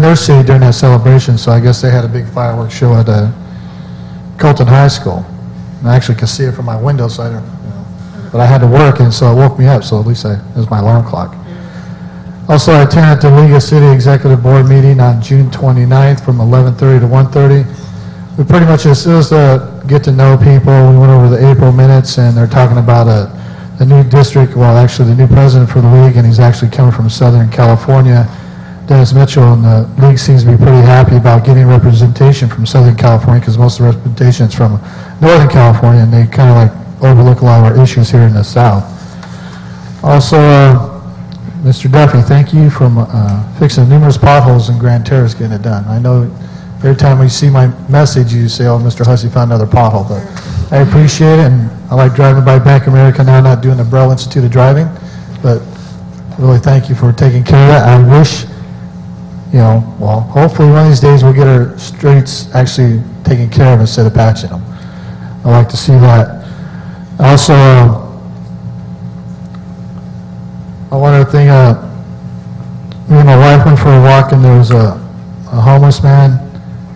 B: their city during that celebration. So I guess they had a big fireworks show at Colton High School. And I actually could see it from my window, so I don't, but I had to work, and so it woke me up. So at least it was my alarm clock. Also, I attended the League of City Executive Board meeting on June 29th from 11:30 to 1:30. We pretty much just, it was to get to know people. We went over the April minutes, and they're talking about the new district, well, actually the new president for the league, and he's actually coming from Southern California, Dennis Mitchell, and the league seems to be pretty happy about getting representation from Southern California because most of the representation is from Northern California, and they kind of like overlook a lot of our issues here in the South. Also, Mr. Duffy, thank you for fixing numerous potholes in Grand Terrace, getting it done. I know every time we see my message, you say, oh, Mr. Hussey found another pothole, but I appreciate it, and I like driving by Bank of America now, not doing the Braille Institute of Driving, but really thank you for taking care of that. I wish, well, hopefully one of these days we'll get our streets actually taken care of instead of patching them. I like to see that. Also, one other thing, me and my wife went for a walk, and there was a homeless man.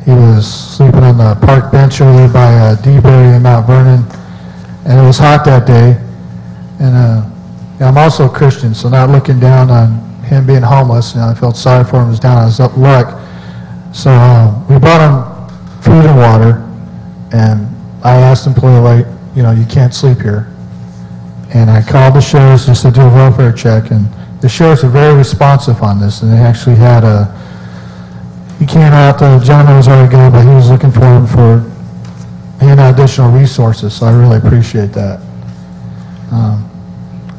B: He was sleeping on the park bench over there by Dewberry and Mount Vernon, and it was hot that day. And I'm also a Christian, so not looking down on him being homeless, I felt sorry for him. He was down on his luck. So we brought him food and water, and I asked him politely, you can't sleep here. And I called the sheriffs just to do a welfare check, and the sheriffs are very responsive on this, and they actually had he came out, the gentleman was already gone, but he was looking for him for additional resources, so I really appreciate that.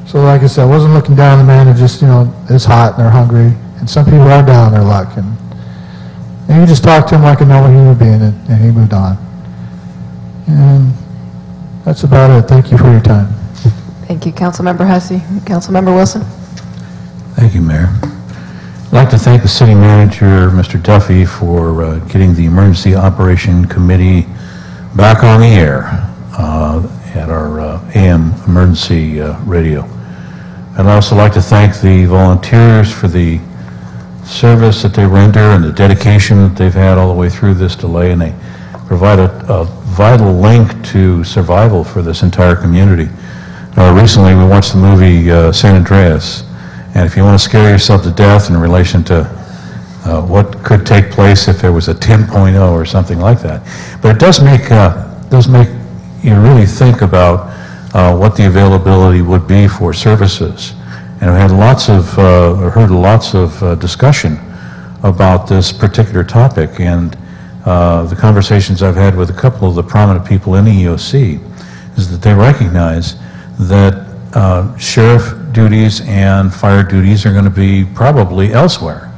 B: So like I said, I wasn't looking down on the man, it just, it's hot and they're hungry, and some people are down on their luck, and you just talk to him like a normal human being, and he moved on. And that's about it. Thank you for your time.
A: Thank you, Councilmember Hussey. Councilmember Wilson?
F: Thank you, Mayor. I'd like to thank the city manager, Mr. Duffy, for getting the Emergency Operation Committee back on the air at our AM emergency radio. I'd also like to thank the volunteers for the service that they render and the dedication that they've had all the way through this delay, and they provide a vital link to survival for this entire community. Recently, we watched the movie San Andreas, and if you want to scare yourself to death in relation to what could take place if there was a 10.0 or something like that, but it does make you really think about what the availability would be for services. And we had heard lots of discussion about this particular topic, and the conversations I've had with a couple of the prominent people in the EOC is that they recognize that sheriff duties and fire duties are going to be probably elsewhere.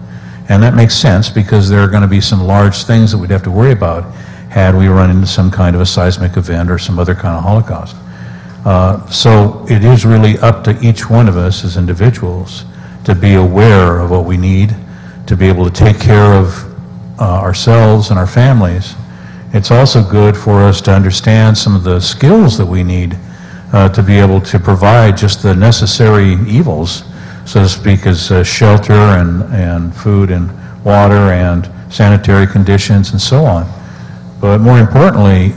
F: And that makes sense because there are going to be some large things that we'd have to worry about had we run into some kind of a seismic event or some other kind of holocaust. So it is really up to each one of us as individuals to be aware of what we need, to be able to take care of ourselves and our families. It's also good for us to understand some of the skills that we need to be able to provide just the necessary evils, so to speak, as shelter and food and water and sanitary conditions and so on. But more importantly,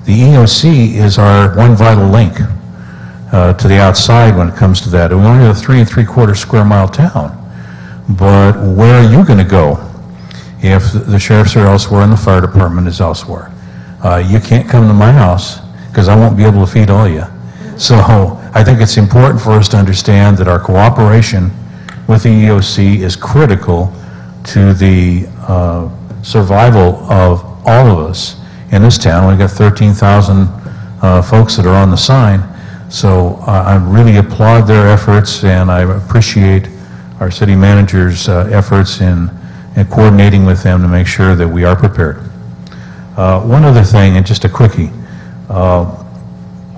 F: the EOC is our one vital link to the outside when it comes to that. And we only have a 3 3/4 square mile town. But where are you going to go if the sheriffs are elsewhere and the fire department is elsewhere? You can't come to my house because I won't be able to feed all of you. So I think it's important for us to understand that our cooperation with the EOC is critical to the survival of all of us in this town. We've got 13,000 folks that are on the sign. So I really applaud their efforts, and I appreciate our city manager's efforts in coordinating with them to make sure that we are prepared. One other thing, and just a quickie.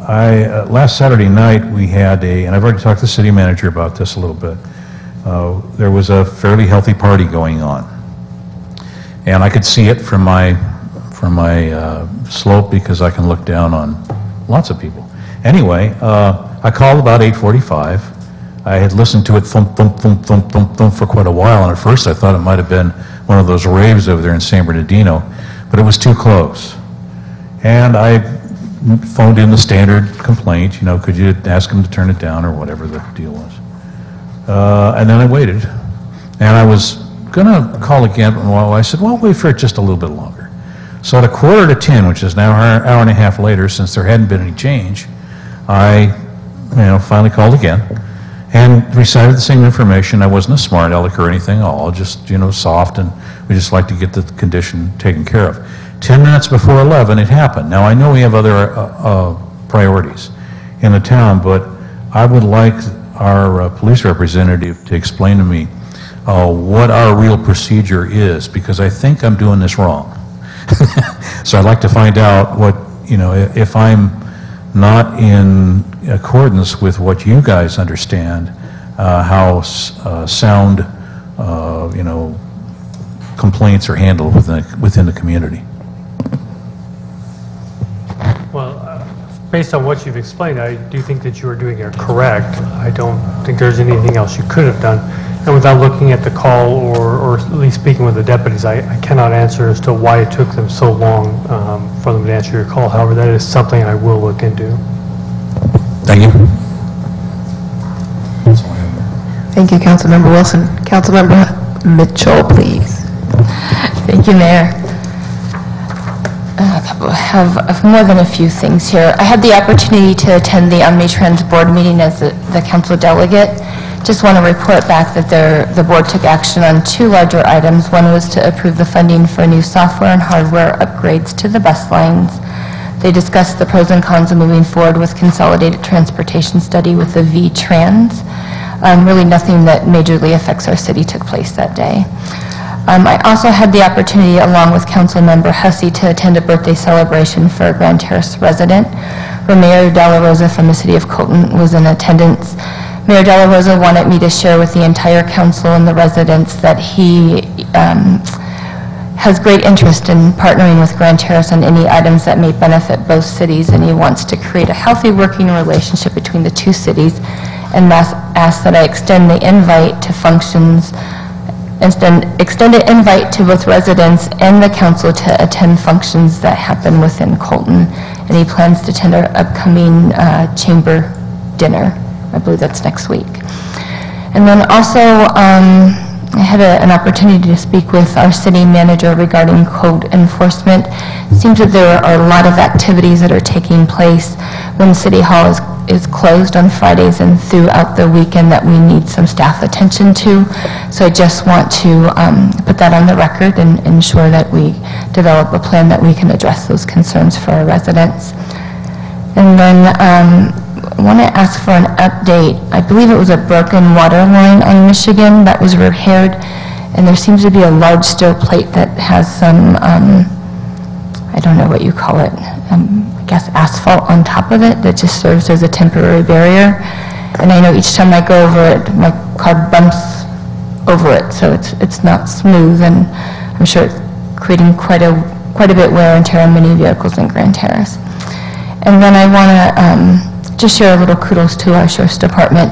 F: Last Saturday night we had and I've already talked to the city manager about this a little bit, there was a fairly healthy party going on. And I could see it from my slope because I can look down on lots of people. Anyway, I called about 8:45. I had listened to it thump, thump, thump, thump, thump, thump for quite a while, and at first I thought it might have been one of those raves over there in San Bernardino, but it was too close. And I phoned in the standard complaint, could you ask them to turn it down or whatever the deal was. And then I waited. And I was going to call again, but I said, well, wait for it just a little bit longer. So at 9:45, which is now an hour and a half later, since there hadn't been any change, I finally called again and recited the same information. I wasn't a smart aleck or anything at all, just, soft, and we just like to get the condition taken care of. 10 minutes before 11, it happened. Now, I know we have other priorities in the town, but I would like our police representative to explain to me what our real procedure is, because I think I'm doing this wrong. So I'd like to find out what, if I'm not in accordance with what you guys understand, how sound, complaints are handled within the community.
G: Well, based on what you've explained, I do think that you are doing it correct. I don't think there's anything else you could have done. And without looking at the call or at least speaking with the deputies, I cannot answer as to why it took them so long for them to answer your call. However, that is something I will look into.
F: Thank you.
A: Thank you, Councilmember Wilson. Councilmember Mitchell, please.
H: Thank you, Mayor. I have more than a few things here. I had the opportunity to attend the Omnitrans board meeting as the council delegate. Just want to report back that the board took action on two larger items. One was to approve the funding for new software and hardware upgrades to the bus lines. They discussed the pros and cons of moving forward with consolidated transportation study with the V-Trans. Really nothing that majorly affects our city took place that day. I also had the opportunity, along with Councilmember Hussey, to attend a birthday celebration for a Grand Terrace resident, where Mayor De La Rosa from the city of Colton was in attendance. Mayor De La Rosa wanted me to share with the entire council and the residents that he has great interest in partnering with Grand Terrace on any items that may benefit both cities, and he wants to create a healthy working relationship between the two cities, and asked that I extend the invite to functions, extend an invite to both residents and the council to attend functions that happen within Colton, and he plans to attend our upcoming chamber dinner. I believe that's next week. And then also, I had an opportunity to speak with our city manager regarding code enforcement. It seems that there are a lot of activities that are taking place when City Hall is closed on Fridays and throughout the weekend that we need some staff attention to. So I just want to put that on the record and ensure that we develop a plan that we can address those concerns for our residents. And then I want to ask for an update. I believe it was a broken water line on Michigan that was repaired, and there seems to be a large steel plate that has some, I don't know what you call it, I guess asphalt on top of it that just serves as a temporary barrier. And I know each time I go over it, my car bumps over it, so it's not smooth, and I'm sure it's creating quite a bit wear and tear on many vehicles in Grand Terrace. And then I want to just share a little kudos to our sheriff's department.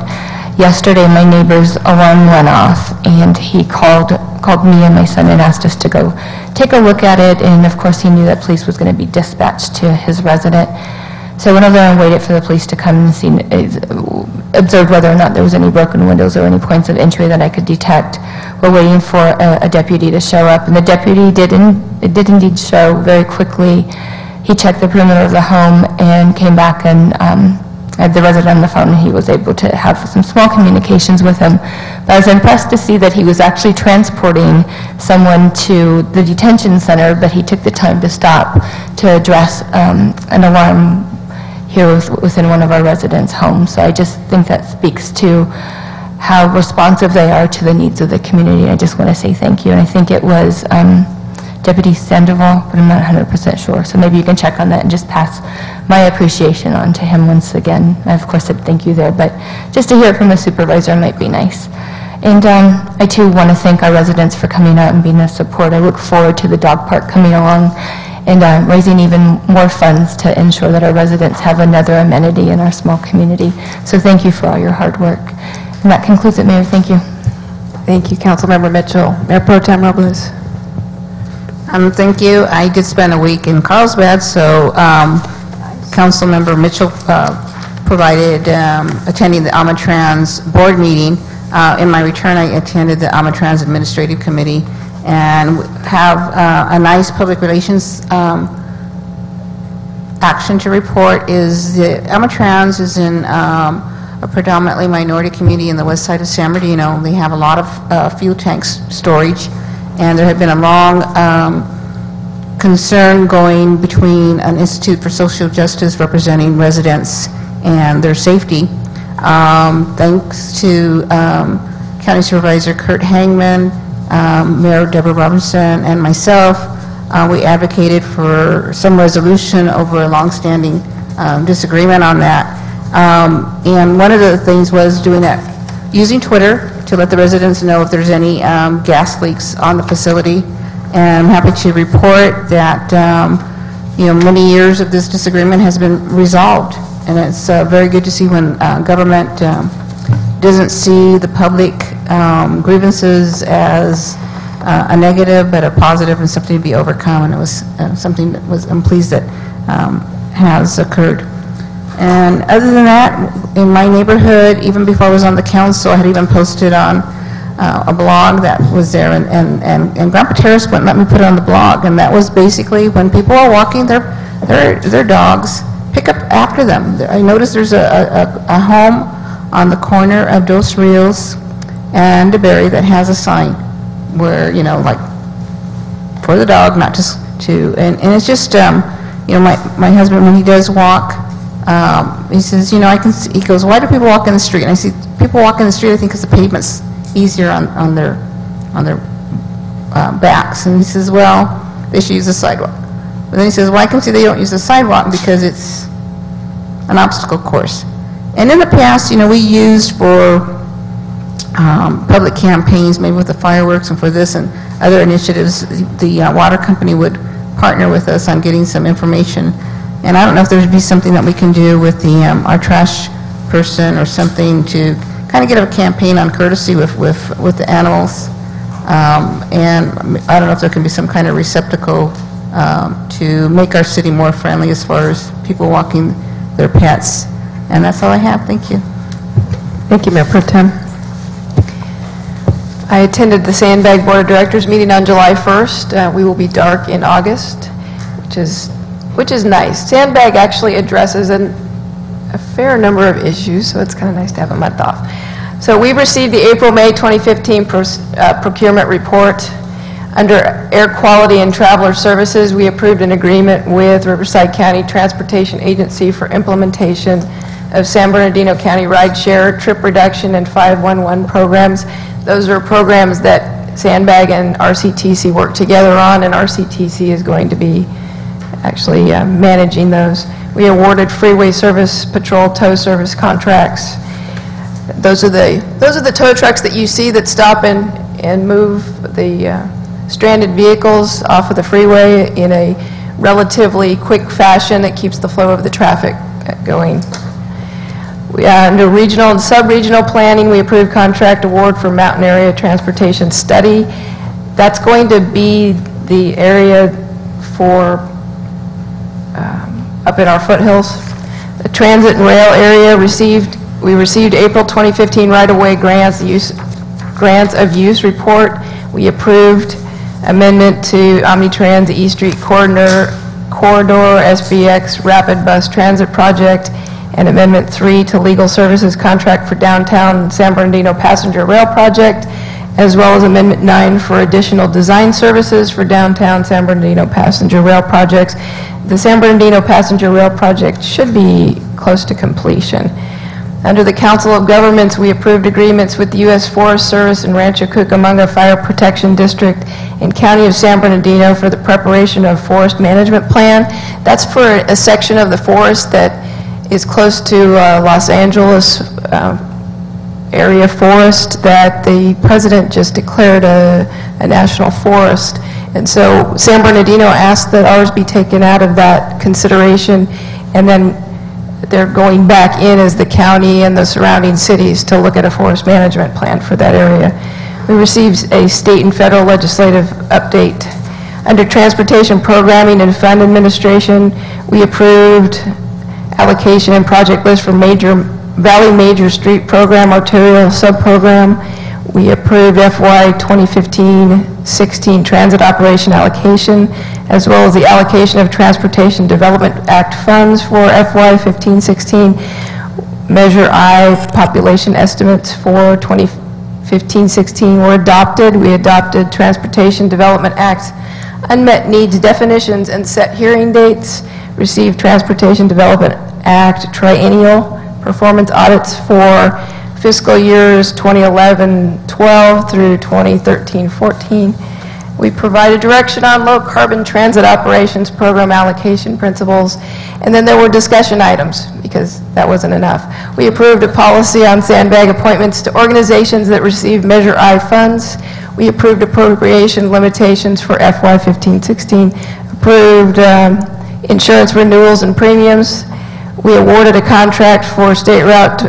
H: Yesterday, my neighbor's alarm went off, and he called me and my son and asked us to go take a look at it, and of course he knew that police was going to be dispatched to his resident. So I went over there and waited for the police to come and see, observed whether or not there was any broken windows or any points of entry that I could detect. We're waiting for a deputy to show up, and the deputy did indeed show very quickly. He checked the perimeter of the home and came back, and I had the resident on the phone, and he was able to have some small communications with him. But I was impressed to see that he was actually transporting someone to the detention center, but he took the time to stop to address an alarm here within one of our residents' homes. So I just think that speaks to how responsive they are to the needs of the community. I just want to say thank you. And I think it was Deputy Sandoval, but I'm not 100% sure. So maybe you can check on that and just pass my appreciation on to him once again. I, of course, said thank you there, but just to hear it from the supervisor might be nice. And I, too, want to thank our residents for coming out and being a support. I look forward to the dog park coming along and raising even more funds to ensure that our residents have another amenity in our small community. So thank you for all your hard work. And that concludes it, Mayor. Thank you.
A: Thank you, Councilmember Mitchell. Mayor Pro Tem Robles.
I: Thank you. I did spend a week in Carlsbad, so Councilmember Mitchell provided attending the Omnitrans board meeting. In my return, I attended the Omnitrans Administrative Committee and have a nice public relations action to report. Is the Omnitrans is in a predominantly minority community in the west side of San Bernardino. They have a lot of fuel tanks storage, and there had been a long concern going between an Institute for Social Justice representing residents and their safety. Thanks to County Supervisor Kurt Hangman, Mayor Deborah Robinson, and myself, we advocated for some resolution over a longstanding disagreement on that. And one of the things was doing that, using Twitter to let the residents know if there's any gas leaks on the facility. And I'm happy to report that, many years of this disagreement has been resolved. And it's very good to see when government doesn't see the public grievances as a negative, but a positive and something to be overcome. And it was something that I'm pleased that has occurred. And other than that, in my neighborhood, even before I was on the council, I had even posted on a blog that was there, and Grandpa Terrace wouldn't let me put it on the blog, and that was basically when people are walking their dogs, pick up after them. I noticed there's a home on the corner of Dos Rios and DeBerry that has a sign where, like, for the dog, not just to, and it's just, my husband, when he does walk, he says, I can see, he goes, why do people walk in the street? And I see people walk in the street, I think, because the pavement's easier on their backs. And he says, well, they should use the sidewalk. But then he says, well, I can see they don't use the sidewalk because it's an obstacle course. And in the past, we used for public campaigns, maybe with the fireworks and for this and other initiatives, the water company would partner with us on getting some information. And I don't know if there would be something that we can do with the our trash person or something to kind of get a campaign on courtesy with the animals. And I don't know if there can be some kind of receptacle to make our city more friendly as far as people walking their pets. And that's all I have. Thank you.
A: Thank you, Mayor Pro Tem. I attended the Sandbag Board of Directors meeting on July 1st. We will be dark in August, which is nice. Sandbag actually addresses a fair number of issues, so it's kind of nice to have a month off. So we received the April-May 2015 procurement report. Under Air Quality and Traveler Services, we approved an agreement with Riverside County Transportation Agency for implementation of San Bernardino County Rideshare, Trip Reduction, and 511 programs. Those are programs that Sandbag and RCTC work together on, and RCTC is going to be actually managing those. We awarded freeway service patrol tow service contracts. Those are the tow trucks that you see that stop and move the stranded vehicles off of the freeway in a relatively quick fashion that keeps the flow of the traffic going. Under regional and sub-regional planning, we approved contract award for Mountain Area Transportation Study. That's going to be the area for up in our foothills. The transit and rail area we received April 2015 right-of-way grants of use report. We approved amendment to Omnitrans, the East Street Corridor SBX Rapid Bus Transit Project, and Amendment 3 to Legal Services Contract for Downtown San Bernardino Passenger Rail Project, as well as Amendment 9 for additional design services for Downtown San Bernardino Passenger Rail projects. The San Bernardino Passenger Rail project should be close to completion. Under the Council of Governments, we approved agreements with the U.S. Forest Service and Rancho Cucamonga Fire Protection District and County of San Bernardino for the preparation of forest management plan. That's for a section of the forest that is close to Los Angeles area forest that the president just declared a national forest. And so San Bernardino asked that ours be taken out of that consideration, and then they're going back in as the county and the surrounding cities to look at a forest management plan for that area. We received a state and federal legislative update. Under transportation programming and fund administration, we approved allocation and project list for Valley Major Street Program, Arterial Subprogram. We approved FY 2015-16 transit operation allocation, as well as the allocation of Transportation Development Act funds for FY 15-16. Measure I population estimates for 2015-16 were adopted. We adopted Transportation Development Act unmet needs definitions and set hearing dates, received Transportation Development Act triennial performance audits for fiscal years 2011-12 through 2013-14. We provided direction on low-carbon transit operations program allocation principles, and then there were discussion items, because that wasn't enough. We approved a policy on sandbag appointments to organizations that receive Measure I funds. We approved appropriation limitations for FY 15-16, approved insurance renewals and premiums. We awarded a contract for State Route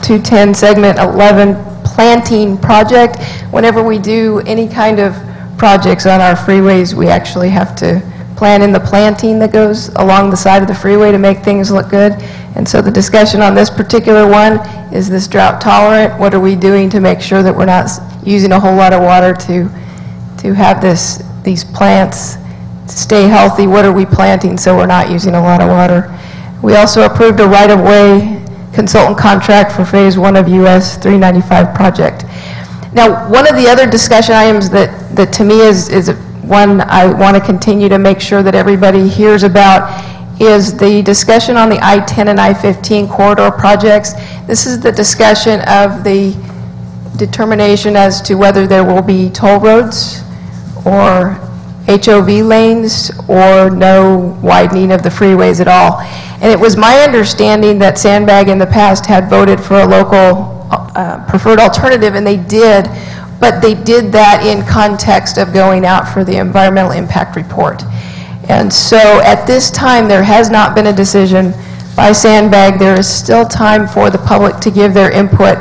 A: 210 Segment 11 planting project. Whenever we do any kind of projects on our freeways, we actually have to plan in the planting that goes along the side of the freeway to make things look good. And so the discussion on this particular one is this drought tolerant? What are we doing to make sure that we're not using a whole lot of water to have these plants stay healthy? What are we planting so we're not using a lot of water? We also approved a right-of-way consultant contract for Phase 1 of US 395 project. Now, one of the other discussion items that to me is one I want to continue to make sure that everybody hears about is the discussion on the I-10 and I-15 corridor projects. This is the discussion of the determination as to whether there will be toll roads or HOV lanes or no widening of the freeways at all. And it was my understanding that Sandbag in the past had voted for a local preferred alternative, and they did, but they did that in context of going out for the environmental impact report. And so at this time, there has not been a decision by Sandbag. There is still time for the public to give their input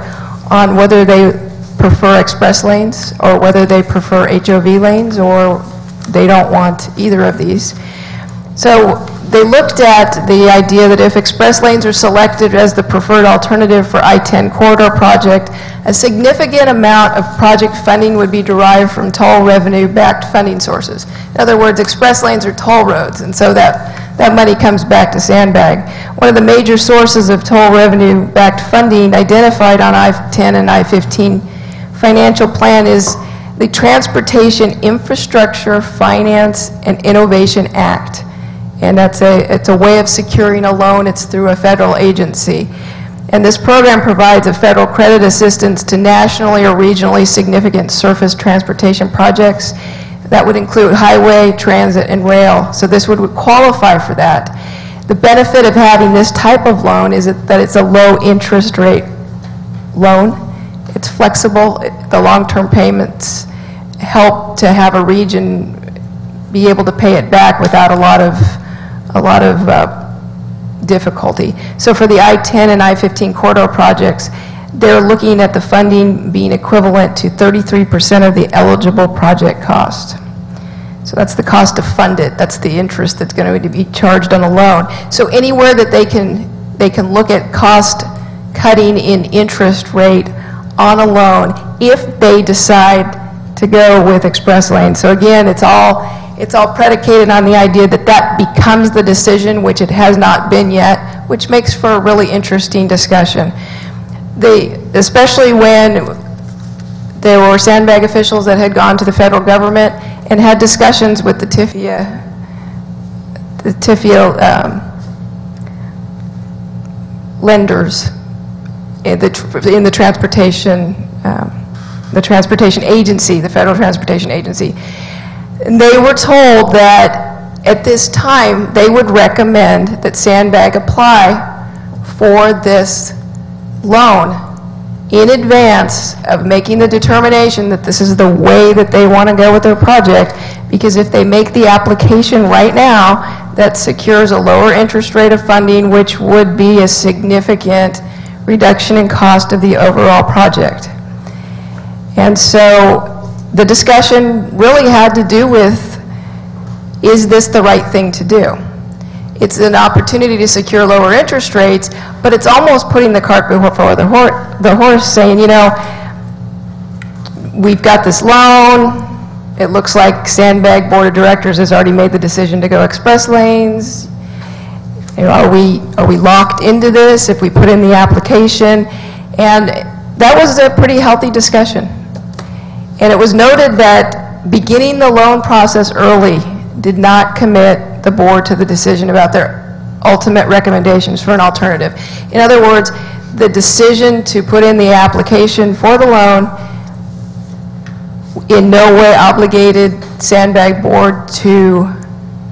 A: on whether they prefer express lanes or whether they prefer HOV lanes or they don't want either of these. So they looked at the idea that if express lanes are selected as the preferred alternative for I-10 corridor project, a significant amount of project funding would be derived from toll revenue-backed funding sources. In other words, express lanes are toll roads, and so that money comes back to Sandbag. One of the major sources of toll revenue-backed funding identified on I-10 and I-15 financial plan is the Transportation Infrastructure Finance and Innovation Act. And it's a way of securing a loan. It's through a federal agency. And this program provides a federal credit assistance to nationally or regionally significant surface transportation projects. That would include highway, transit, and rail. So this would qualify for that. The benefit of having this type of loan is that it's a low interest rate loan. It's flexible. The long-term payments help to have a region be able to pay it back without a lot of difficulty. So for the I-10 and I-15 corridor projects, they're looking at the funding being equivalent to 33% of the eligible project cost. So that's the cost to fund it. That's the interest that's going to be charged on a loan. So anywhere that they can look at cost cutting in interest rate on a loan if they decide to go with express lanes. So again, it's all predicated on the idea that that becomes the decision, which it has not been yet, which makes for a really interesting discussion. Especially when there were Sandbag officials that had gone to the federal government and had discussions with the TIFIA lenders in the transportation agency, the Federal Transportation Agency. And they were told that at this time they would recommend that Sandbag apply for this loan in advance of making the determination that this is the way that they want to go with their project, because if they make the application right now, that secures a lower interest rate of funding, which would be a significant reduction in cost of the overall project. And so the discussion really had to do with, is this the right thing to do? It's an opportunity to secure lower interest rates, but it's almost putting the cart before the horse, saying, you know, we've got this loan. It looks like Sandbag Board of Directors has already made the decision to go express lanes. You know, are we locked into this if we put in the application? And that was a pretty healthy discussion. And it was noted that beginning the loan process early did not commit the board to the decision about their ultimate recommendations for an alternative. In other words, the decision to put in the application for the loan in no way obligated Sandbag Board to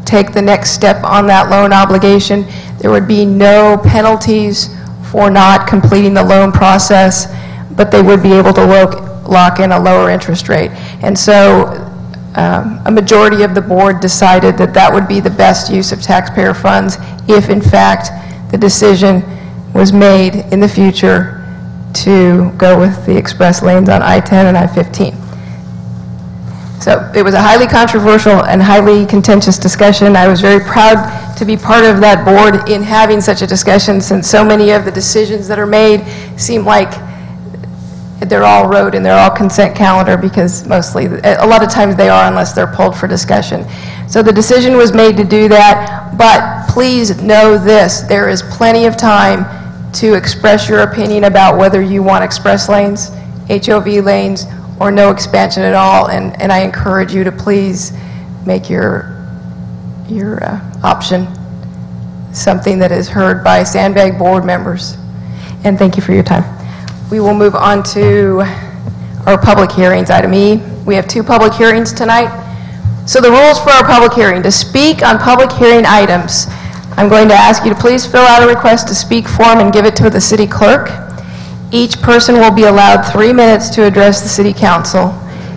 A: take the next step on that loan obligation. There would be no penalties for not completing the loan process, but they would be able to lock in a lower interest rate. And so a majority of the board decided that that would be the best use of taxpayer funds if, in fact, the decision was made in the future to go with the express lanes on I-10 and I-15. So it was a highly controversial and highly contentious discussion. I was very proud to be part of that board in having such a discussion, since so many of the decisions that are made seem like they're all road and they're all consent calendar, because mostly, a lot of times they are unless they're pulled for discussion. So the decision was made to do that, but please know this, there is plenty of time to express your opinion about whether you want express lanes, HOV lanes, or no expansion at all, and I encourage you to please make your option something that is heard by Sandbag Board members. And thank you for your time. We will move on to our public hearings, item E. We have 2 public hearings tonight. So the rules for our public hearing: to speak on public hearing items, I'm going to ask you to please fill out a request to speak form and give it to the city clerk. Each person will be allowed 3 minutes to address the city council.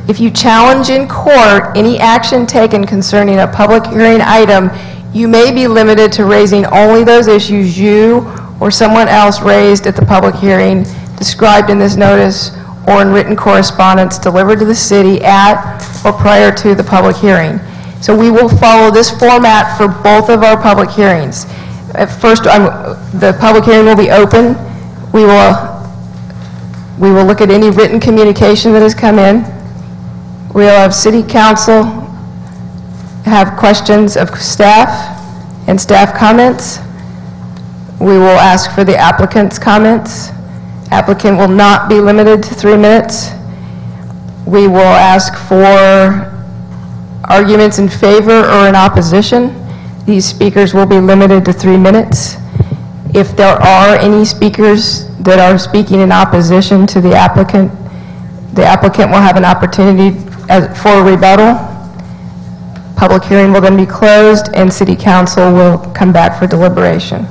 A: If you challenge in court any action taken concerning a public hearing item, you may be limited to raising only those issues you or someone else raised at the public hearing described in this notice or in written correspondence delivered to the city at or prior to the public hearing. So we will follow this format for both of our public hearings. At first, the public hearing will be open. We will look at any written communication that has come in. We'll have city council have questions of staff and staff comments. We will ask for the applicant's comments. Applicant will not be limited to 3 minutes. We will ask for arguments in favor or in opposition. These speakers will be limited to 3 minutes. If there are any speakers that are speaking in opposition to the applicant will have an opportunity for a rebuttal. Public hearing will then be closed and city council will come back for deliberation.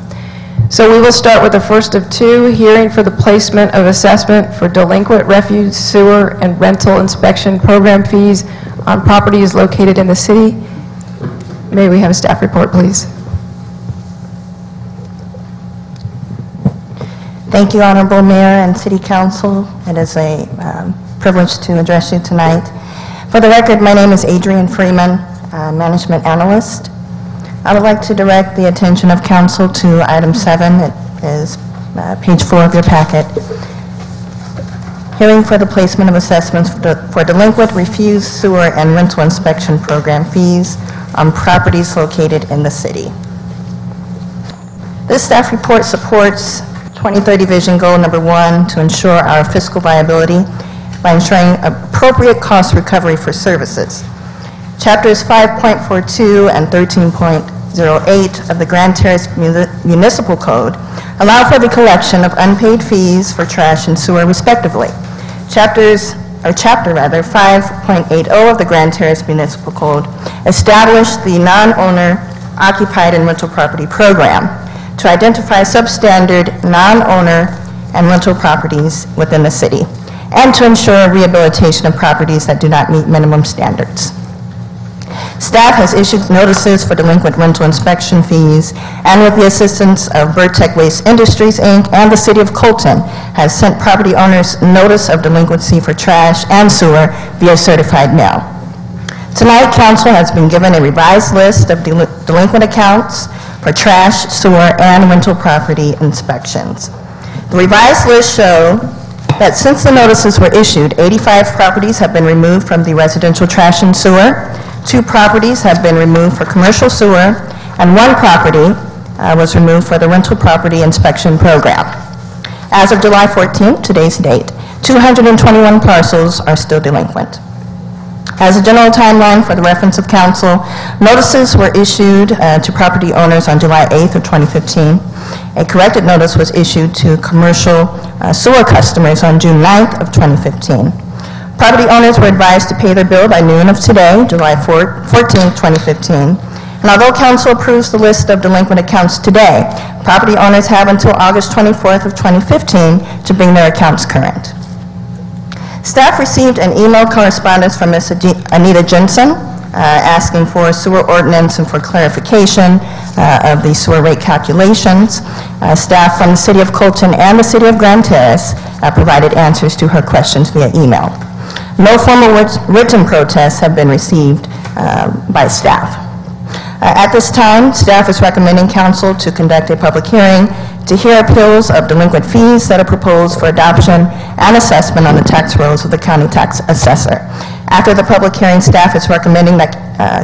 A: So we will start with the first of 2, hearing for the placement of assessment for delinquent refuse, sewer, and rental inspection program fees on properties located in the city. May we have a staff report, please?
N: Thank you, Honorable Mayor and City Council. It is a privilege to address you tonight. For the record, my name is Adrienne Freeman, Management Analyst. I would like to direct the attention of Council to item 7. It is page 4 of your packet. Hearing for the placement of assessments for delinquent refuse, sewer, and rental inspection program fees on properties located in the city. This staff report supports 2030 Vision Goal number 1 to ensure our fiscal viability by ensuring appropriate cost recovery for services. Chapters 5.42 and 13.08 of the Grand Terrace Municipal Code allow for the collection of unpaid fees for trash and sewer respectively. Chapter 5.80 of the Grand Terrace Municipal Code established the non-owner occupied and rental property program to identify substandard non-owner and rental properties within the city and to ensure rehabilitation of properties that do not meet minimum standards. Staff has issued notices for delinquent rental inspection fees, and with the assistance of Vertec Waste Industries, Inc. and the City of Colton, has sent property owners notice of delinquency for trash and sewer via certified mail. Tonight, Council has been given a revised list of delinquent accounts for trash, sewer, and rental property inspections. The revised list shows that since the notices were issued, 85 properties have been removed from the residential trash and sewer, 2 properties have been removed for commercial sewer, and 1 property was removed for the rental property inspection program. As of July 14th, today's date, 221 parcels are still delinquent. As a general timeline for the reference of council, notices were issued to property owners on July 8th of 2015. A corrected notice was issued to commercial sewer customers on June 9th of 2015. Property owners were advised to pay their bill by noon of today, July 14th, 2015. And although council approves the list of delinquent accounts today, property owners have until August 24th of 2015 to bring their accounts current. Staff received an email correspondence from Ms. Anita Jensen asking for a sewer ordinance and for clarification of the sewer rate calculations. Staff from the City of Colton and the City of Grand Terrace provided answers to her questions via email. No formal written protests have been received by staff. At this time, staff is recommending council to conduct a public hearing to hear appeals of delinquent fees that are proposed for adoption and assessment on the tax rolls of the county tax assessor. After the public hearing, staff is recommending that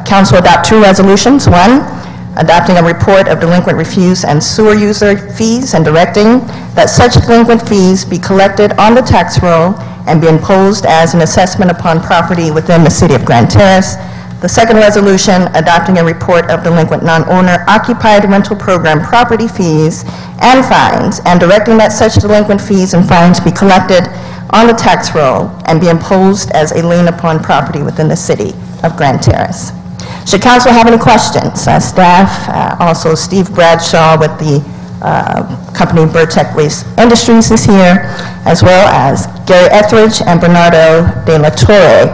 N: council adopt two resolutions. One, adopting a report of delinquent refuse and sewer user fees and directing that such delinquent fees be collected on the tax roll and be imposed as an assessment upon property within the City of Grand Terrace. The second resolution, adopting a report of delinquent non-owner occupied rental program property fees and fines, and directing that such delinquent fees and fines be collected on the tax roll and be imposed as a lien upon property within the City of Grand Terrace. Should council have any questions, staff, also Steve Bradshaw with the company Burtech Waste Industries is here, as well as Gary Etheridge and Bernardo de la Torre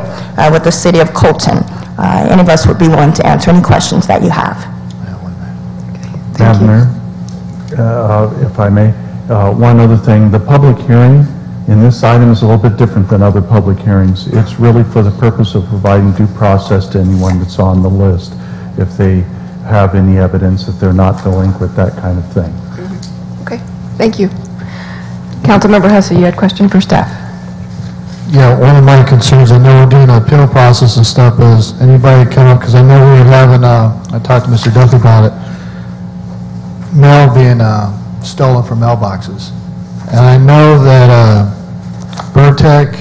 N: with the City of Colton. Any of us would be willing to answer any questions that you have.
F: Madam Mayor, if I may, one other thing, the public hearing in this item is a little bit different than other public hearings. It's really for the purpose of providing due process to anyone that's on the list, if they have any evidence that they're not delinquent, that kind of thing.
A: Okay, thank you. Councilmember Hussey, you had a question for staff.
B: Yeah, one of my concerns, I know we're doing an appeal process and stuff, is anybody come up, because I know we were having, I talked to Mr. Duffy about it, mail being stolen from mailboxes. And I know that Burtech,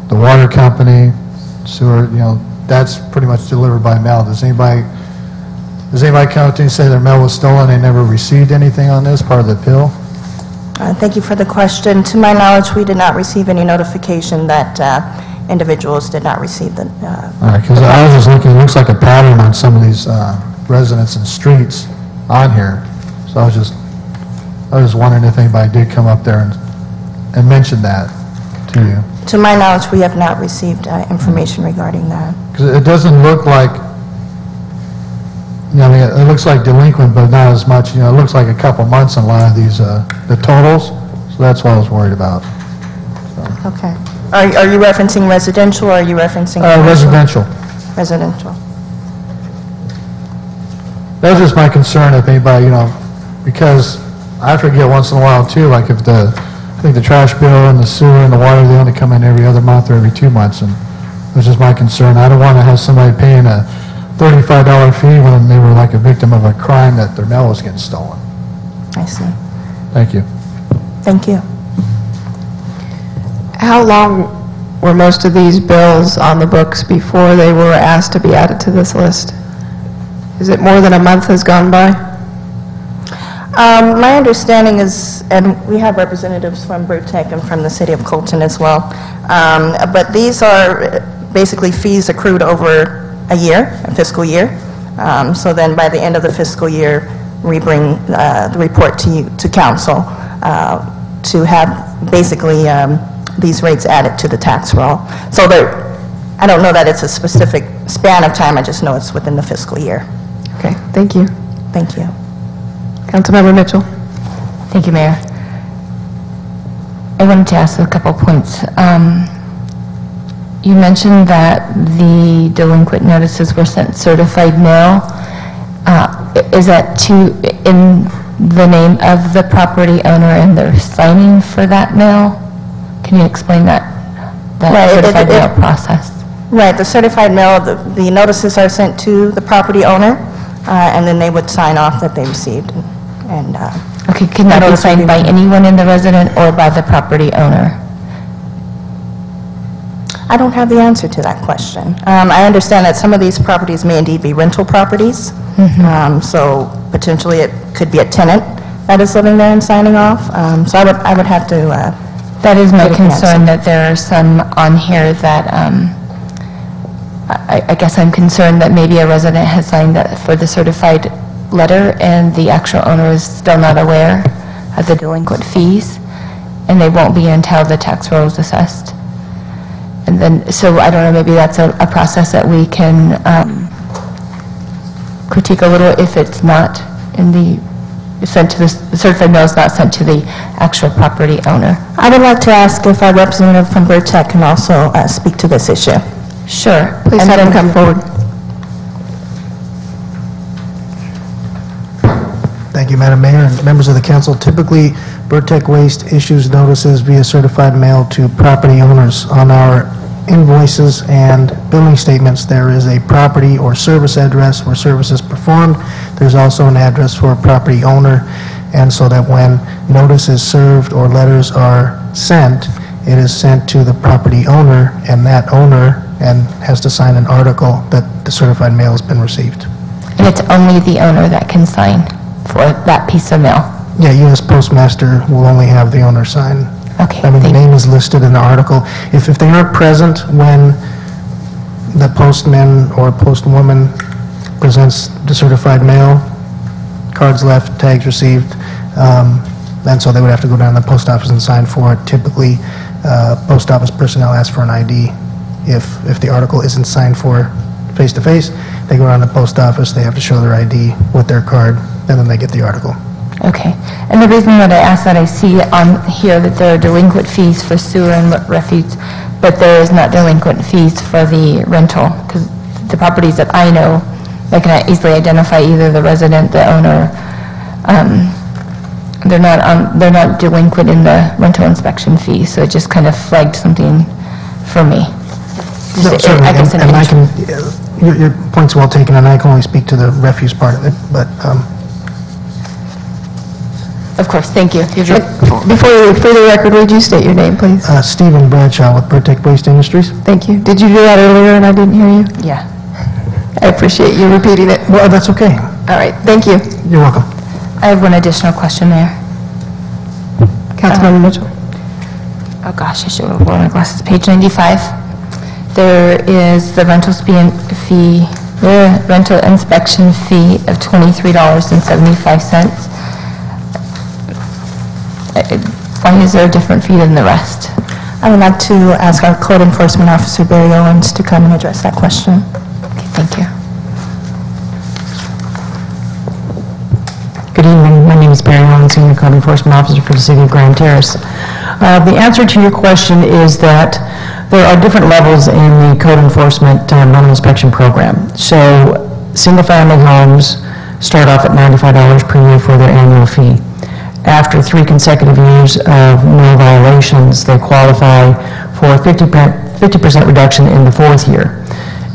B: the water company, sewer, that's pretty much delivered by mail. Does anybody come up to you and say their mail was stolen, they never received anything on this, part of the appeal?
N: Thank you for the question. To my knowledge, we did not receive any notification that individuals did not receive the...
B: All right, because I was just looking, it looks like a pattern on some of these residents and streets on here. So I was wondering if anybody did come up there and mention that to you.
N: To my knowledge, we have not received information regarding that.
B: Because it doesn't look like, I mean, it looks like delinquent, but not as much. It looks like a couple months on a lot of these, the totals. So that's what I was worried about. So.
N: Okay. Are you referencing residential, or are you referencing
B: residential?
N: Residential.
B: That was just my concern if anybody, because I forget once in a while too, like if I think the trash bill and the sewer and the water, they only come in every other month or every 2 months, and it was just my concern. I don't want to have somebody paying a $35 fee when they were like a victim of a crime that their mail was getting stolen.
N: I see.
B: Thank you.
N: Thank you.
A: How long were most of these bills on the books before they were asked to be added to this list? Is it more than a month has gone by?
N: My understanding is, and we have representatives from Burtech and from the City of Colton as well, but these are basically fees accrued over a year, a fiscal year. So then by the end of the fiscal year, we bring the report to council to have basically these rates added to the tax roll. So I don't know that it's a specific span of time, I just know it's within the fiscal year.
A: Okay, thank you.
N: Thank you.
A: Councilmember Mitchell.
H: Thank you, Mayor. I wanted to ask a couple points. You mentioned that the delinquent notices were sent certified mail. Is that in the name of the property owner and they're signing for that mail? Can you explain that certified mail process?
N: Right, the certified mail, the notices are sent to the property owner, and then they would sign off that they received.
H: Okay, can that be signed by anyone in the resident or by the property owner?
N: I don't have the answer to that question. I understand that some of these properties may indeed be rental properties, so potentially it could be a tenant that is living there and signing off. So I would have to...
H: That is my concern, that there are some on here that, I guess I'm concerned that maybe a resident has signed that for the certified letter and the actual owner is still not aware of the delinquent fees, and they won't be until the tax roll is assessed. And then, so I don't know, maybe that's a process that we can critique a little if it's not in the, sent to the certified mail is not sent to the actual property owner.
N: I would like to ask if our representative from Burtech can also speak to this issue.
H: Sure.
A: Please have him come forward.
O: Thank you, Madam Mayor and members of the council. Typically, Burtech Waste issues notices via certified mail to property owners. On our invoices and billing statements, there is a property or service address where service is performed. There's also an address for a property owner, and so that when notice is served or letters are sent, it is sent to the property owner, and that owner has to sign an article that the certified mail has been received.
H: And it's only the owner that can sign for that piece of mail?
O: Yeah, U.S. Postmaster will only have the owner sign.
H: Okay.
O: I mean, the name is listed in the article. If they aren't present when the postman or postwoman presents the certified mail, cards left, tags received, and so they would have to go down to the post office and sign for it. Typically, post office personnel ask for an ID. If the article isn't signed for face-to-face, they go down to the post office, they have to show their ID with their card, and then they get the article.
H: Okay. And the reason that I ask that, I see on here that there are delinquent fees for sewer and refuse, but there is not delinquent fees for the rental, because the properties that I know, they can easily identify either the resident, the owner. They're not delinquent in the rental inspection fee, so it just kind of flagged something for me.
O: No, certainly, and I can, your point's well taken, and I can only speak to the refuse part of it, but...
H: Of course, thank you.
A: Before you, for the record, would you state your name, please?
O: Stephen Bradshaw with Burtech Waste Industries.
A: Thank you. Did you do that earlier and I didn't hear you?
H: Yeah.
A: I appreciate you repeating it.
O: Well, that's okay.
A: All right, thank you.
O: You're welcome.
H: I have one additional question there.
A: Councilmember Mitchell.
H: Oh gosh, I should have worn my glasses. Page 95. There is the rental fee, the rental inspection fee of $23.75. Why is there a different fee than the rest?
N: I would like to ask our Code Enforcement Officer, Barry Owens, to come and address that question.
H: Okay, thank you.
P: Good evening. My name is Barry Owens, Senior Code Enforcement Officer for the City of Grand Terrace. The answer to your question is that there are different levels in the Code Enforcement rental inspection program. So single-family homes start off at $95 per year for their annual fee. After 3 consecutive years of no violations, they qualify for a 50% reduction in the 4th year.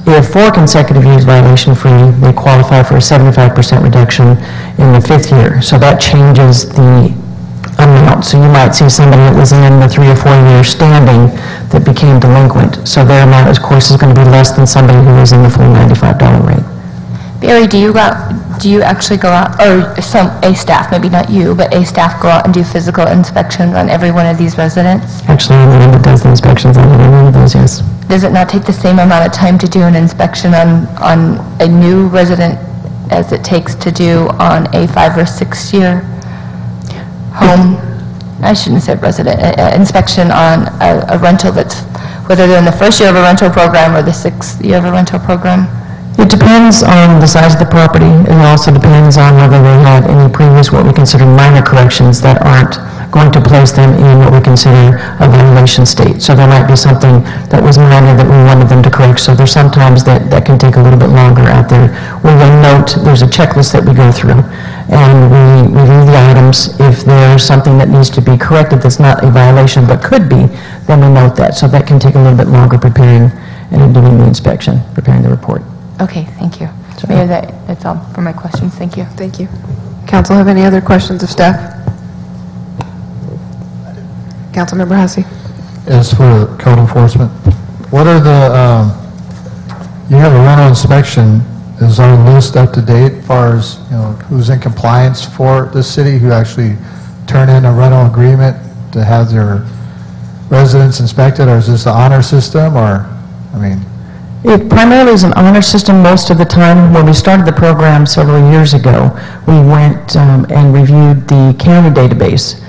P: If 4 consecutive years violation-free, they qualify for a 75% reduction in the 5th year. So that changes the amount. So you might see somebody that was in the 3 or 4 years standing that became delinquent. So their amount, of course, is going to be less than somebody who was in the full $95 rate.
H: Barry, do you actually go out, or a staff, maybe not you, but a staff go out and do physical inspections on every one of these residents?
P: Actually, I'm the one that does the inspections on every one of those, yes.
H: Does it not take the same amount of time to do an inspection on a new resident as it takes to do on a 5 or 6 year home? I shouldn't say resident, inspection on a rental that's, whether they're in the 1st year of a rental program or the 6th year of a rental program?
P: It depends on the size of the property. It also depends on whether they had any previous what we consider minor corrections that aren't going to place them in what we consider a violation state. So there might be something that was minor that we wanted them to correct. So there's sometimes that can take a little bit longer out there. We will note, there's a checklist that we go through, and we review the items. If there's something that needs to be corrected that's not a violation but could be, then we note that. So that can take a little bit longer preparing and doing the inspection, preparing the report.
H: Okay, thank you. Mayor, that's all for my questions. Thank you.
A: Thank you. Council have any other questions of staff? Councilmember Hussey.
B: As for code enforcement, what are the, you have a rental inspection, is our list up to date as far as, who's in compliance for the city, who actually turn in a rental agreement to have their residents inspected, or is this the honor system, or,
P: It primarily is an honor system most of the time. When we started the program several years ago, we went and reviewed the county database,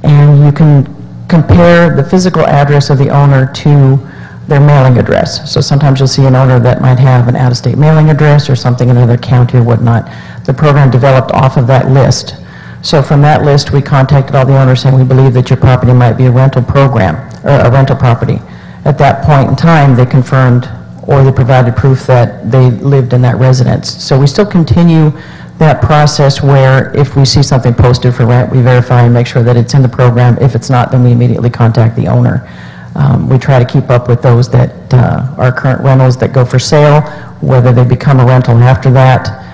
P: and you can compare the physical address of the owner to their mailing address. So sometimes you'll see an owner that might have an out-of-state mailing address or something in another county or whatnot. The program developed off of that list. So from that list, we contacted all the owners saying we believe that your property might be a rental program, or a rental property. At that point in time, they confirmed or they provided proof that they lived in that residence. So we still continue that process where if we see something posted for rent, we verify and make sure that it's in the program. If it's not, then we immediately contact the owner. We try to keep up with those that are current rentals that go for sale, whether they become a rental after that.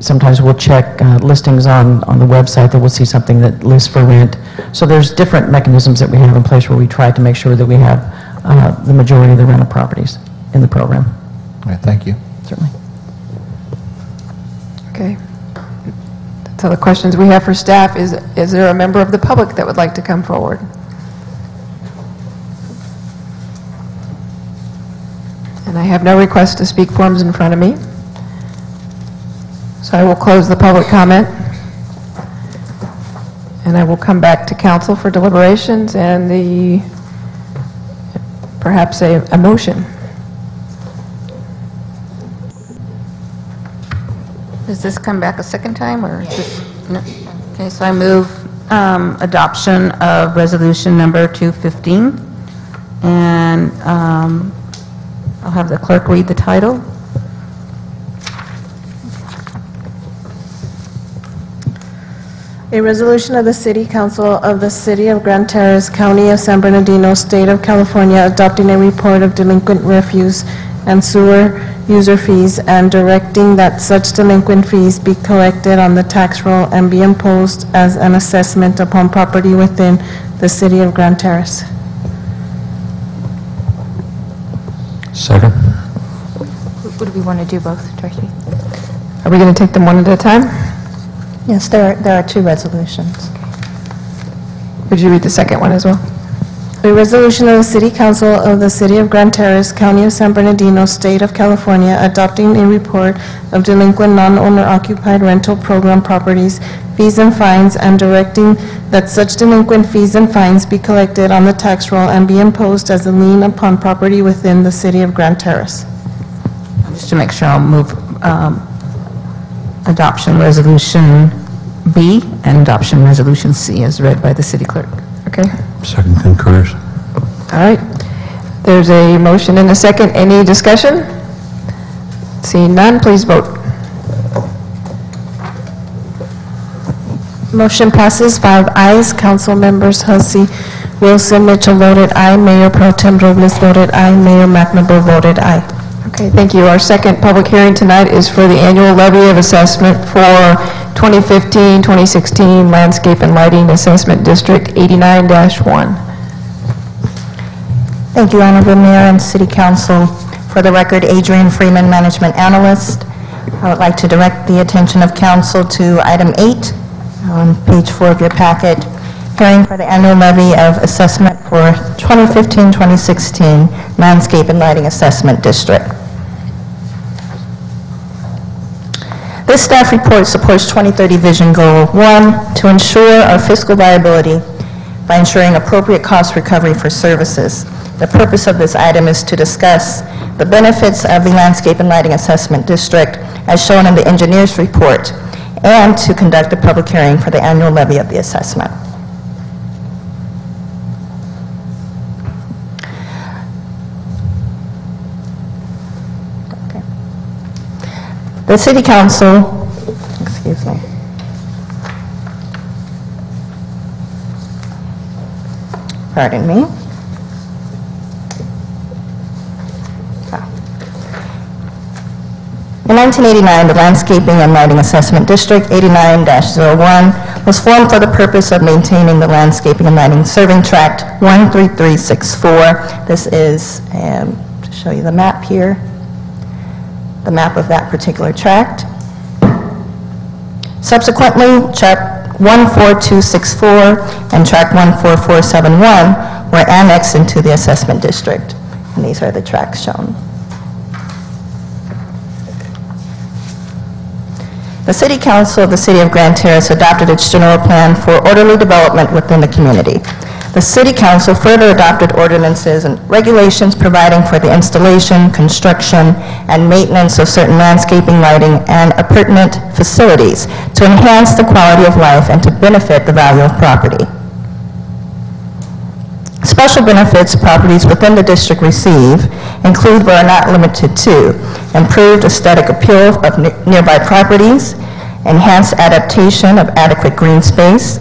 P: Sometimes we'll check listings on the website that we'll see something that lists for rent. So there's different mechanisms that we have in place where we try to make sure that we have the majority of the rental properties in the program.
B: All right, thank you.
P: Certainly.
A: Okay. That's all the questions we have for staff. Is there a member of the public that would like to come forward? And I have no request to speak forms in front of me. So I will close the public comment. And I will come back to council for deliberations and perhaps a motion.
I: Does this come back a second time, or is this? No. Okay, so I move adoption of resolution number 215, and I'll have the clerk read the title.
C: A resolution of the City Council of the City of Grand Terrace, County of San Bernardino, State of California, adopting a report of delinquent refuse and sewer user fees and directing that such delinquent fees be collected on the tax roll and be imposed as an assessment upon property within the City of Grand Terrace.
F: Second.
H: Would we want to do both, Tracy?
A: Are we going to take them one at a time?
N: Yes, there are two resolutions.
A: Would you read the second one as well?
C: A resolution of the City Council of the City of Grand Terrace, County of San Bernardino, State of California, adopting a report of delinquent non-owner occupied rental program properties, fees and fines, and directing that such delinquent fees and fines be collected on the tax roll and be imposed as a lien upon property within the City of Grand Terrace.
I: Just to make sure, I'll move adoption resolution B and adoption resolution C as read by the city clerk.
A: Okay.
F: Second concurs.
A: All right. There's a motion and a second. Any discussion? Seeing none, please vote.
C: Motion passes 5 ayes. Council members Hussey, Wilson, Mitchell voted aye. Mayor Pro Tem Robles voted aye. Mayor McNamara voted aye.
A: Okay, thank you. Our second public hearing tonight is for the annual levy of assessment for 2015-2016 Landscape and Lighting Assessment District 89-1.
N: Thank you, Honorable Mayor and City Council. For the record, Adrian Freeman, Management Analyst. I would like to direct the attention of Council to item 8 on page 4 of your packet, hearing for the annual levy of assessment for 2015-2016 Landscape and Lighting Assessment District. This staff report supports 2030 Vision Goal 1 to ensure our fiscal viability by ensuring appropriate cost recovery for services. The purpose of this item is to discuss the benefits of the Landscape and Lighting Assessment District as shown in the engineer's report and to conduct a public hearing for the annual levy of the assessment. The City Council, excuse me, pardon me. In 1989, the Landscaping and Lighting Assessment District 89-01 was formed for the purpose of maintaining the landscaping and lighting serving tract 13364. This is, to show you the map here, the map of that particular tract. Subsequently, tract 14264 and tract 14471 were annexed into the assessment district, and these are the tracts shown. The City Council of the City of Grand Terrace adopted its general plan for orderly development within the community. The City Council further adopted ordinances and regulations providing for the installation, construction, and maintenance of certain landscaping, lighting, and appurtenant facilities to enhance the quality of life and to benefit the value of property. Special benefits properties within the district receive include, but are not limited to, improved aesthetic appeal of nearby properties, enhanced adaptation of adequate green space,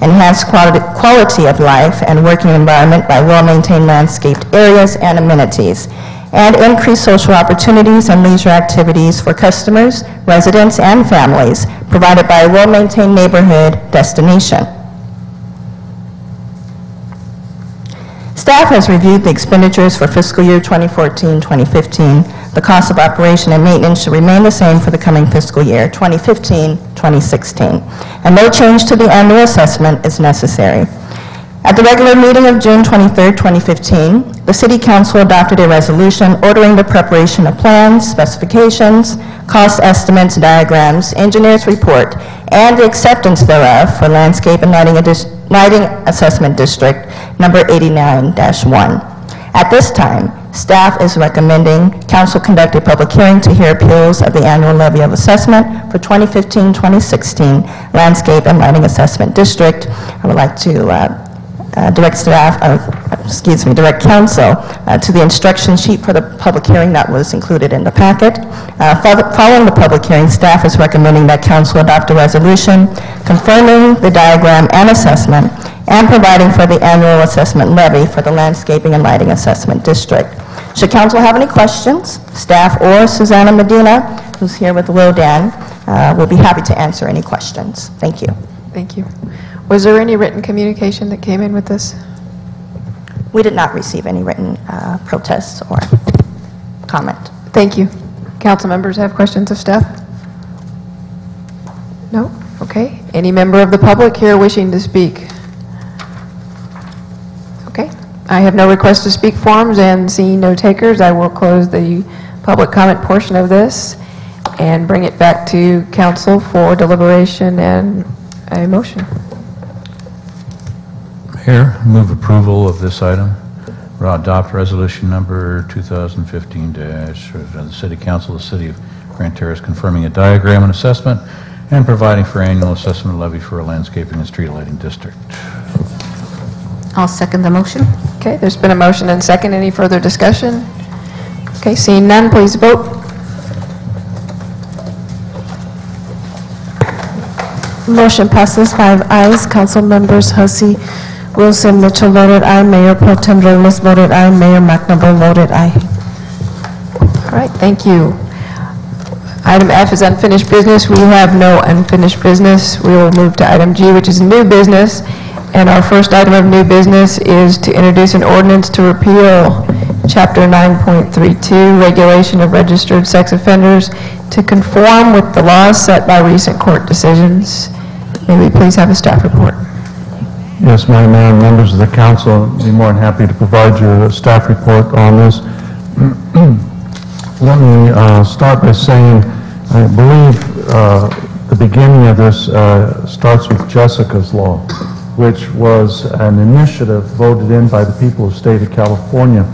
N: enhanced quality of life and working environment by well-maintained landscaped areas and amenities, and increased social opportunities and leisure activities for customers, residents, and families provided by a well-maintained neighborhood destination. Staff has reviewed the expenditures for fiscal year 2014-2015. The cost of operation and maintenance should remain the same for the coming fiscal year, 2015-2016, and no change to the annual assessment is necessary. At the regular meeting of June 23, 2015, the City Council adopted a resolution ordering the preparation of plans, specifications, cost estimates, diagrams, engineer's report, and the acceptance thereof for Landscape and Lighting Assessment District number 89-1. At this time, staff is recommending council conduct a public hearing to hear appeals of the annual levy of assessment for 2015-2016 Landscape and Lighting Assessment District. I would like to direct council to the instruction sheet for the public hearing that was included in the packet. Following the public hearing, staff is recommending that council adopt a resolution confirming the diagram and assessment and providing for the annual assessment levy for the Landscaping and Lighting Assessment District. Should council have any questions, staff or Susanna Medina, who's here with Wildan, will be happy to answer any questions. Thank you.
A: Thank you. Was there any written communication that came in with this?
N: We did not receive any written protests or comment.
A: Thank you. Council members have questions of staff? No? Okay. Any member of the public here wishing to speak? Okay. I have no request to speak forms, and seeing no takers, I will close the public comment portion of this and bring it back to council for deliberation and a motion.
F: Mayor, move approval of this item. Adopt resolution number 2015- the City Council of the City of Grand Terrace confirming a diagram and assessment and providing for annual assessment levy for a landscaping and street lighting district.
I: I'll second the motion.
A: Okay, there's been a motion and second. Any further discussion? Okay, seeing none, please vote.
C: Motion passes 5 ayes. Council members Hussey, Wilson, Mitchell voted aye. Mayor Pro Tem Robles voted aye. Mayor McNamara voted aye.
A: All right, thank you. Item F is unfinished business. We have no unfinished business. We will move to item G, which is new business. And our first item of new business is to introduce an ordinance to repeal Chapter 9.32, Regulation of Registered Sex Offenders, to conform with the laws set by recent court decisions. May we please have a staff report?
Q: Yes, Madam Mayor and members of the council, I'd be more than happy to provide you a staff report on this. Let me start by saying I believe the beginning of this starts with Jessica's Law, which was an initiative voted in by the people of the state of California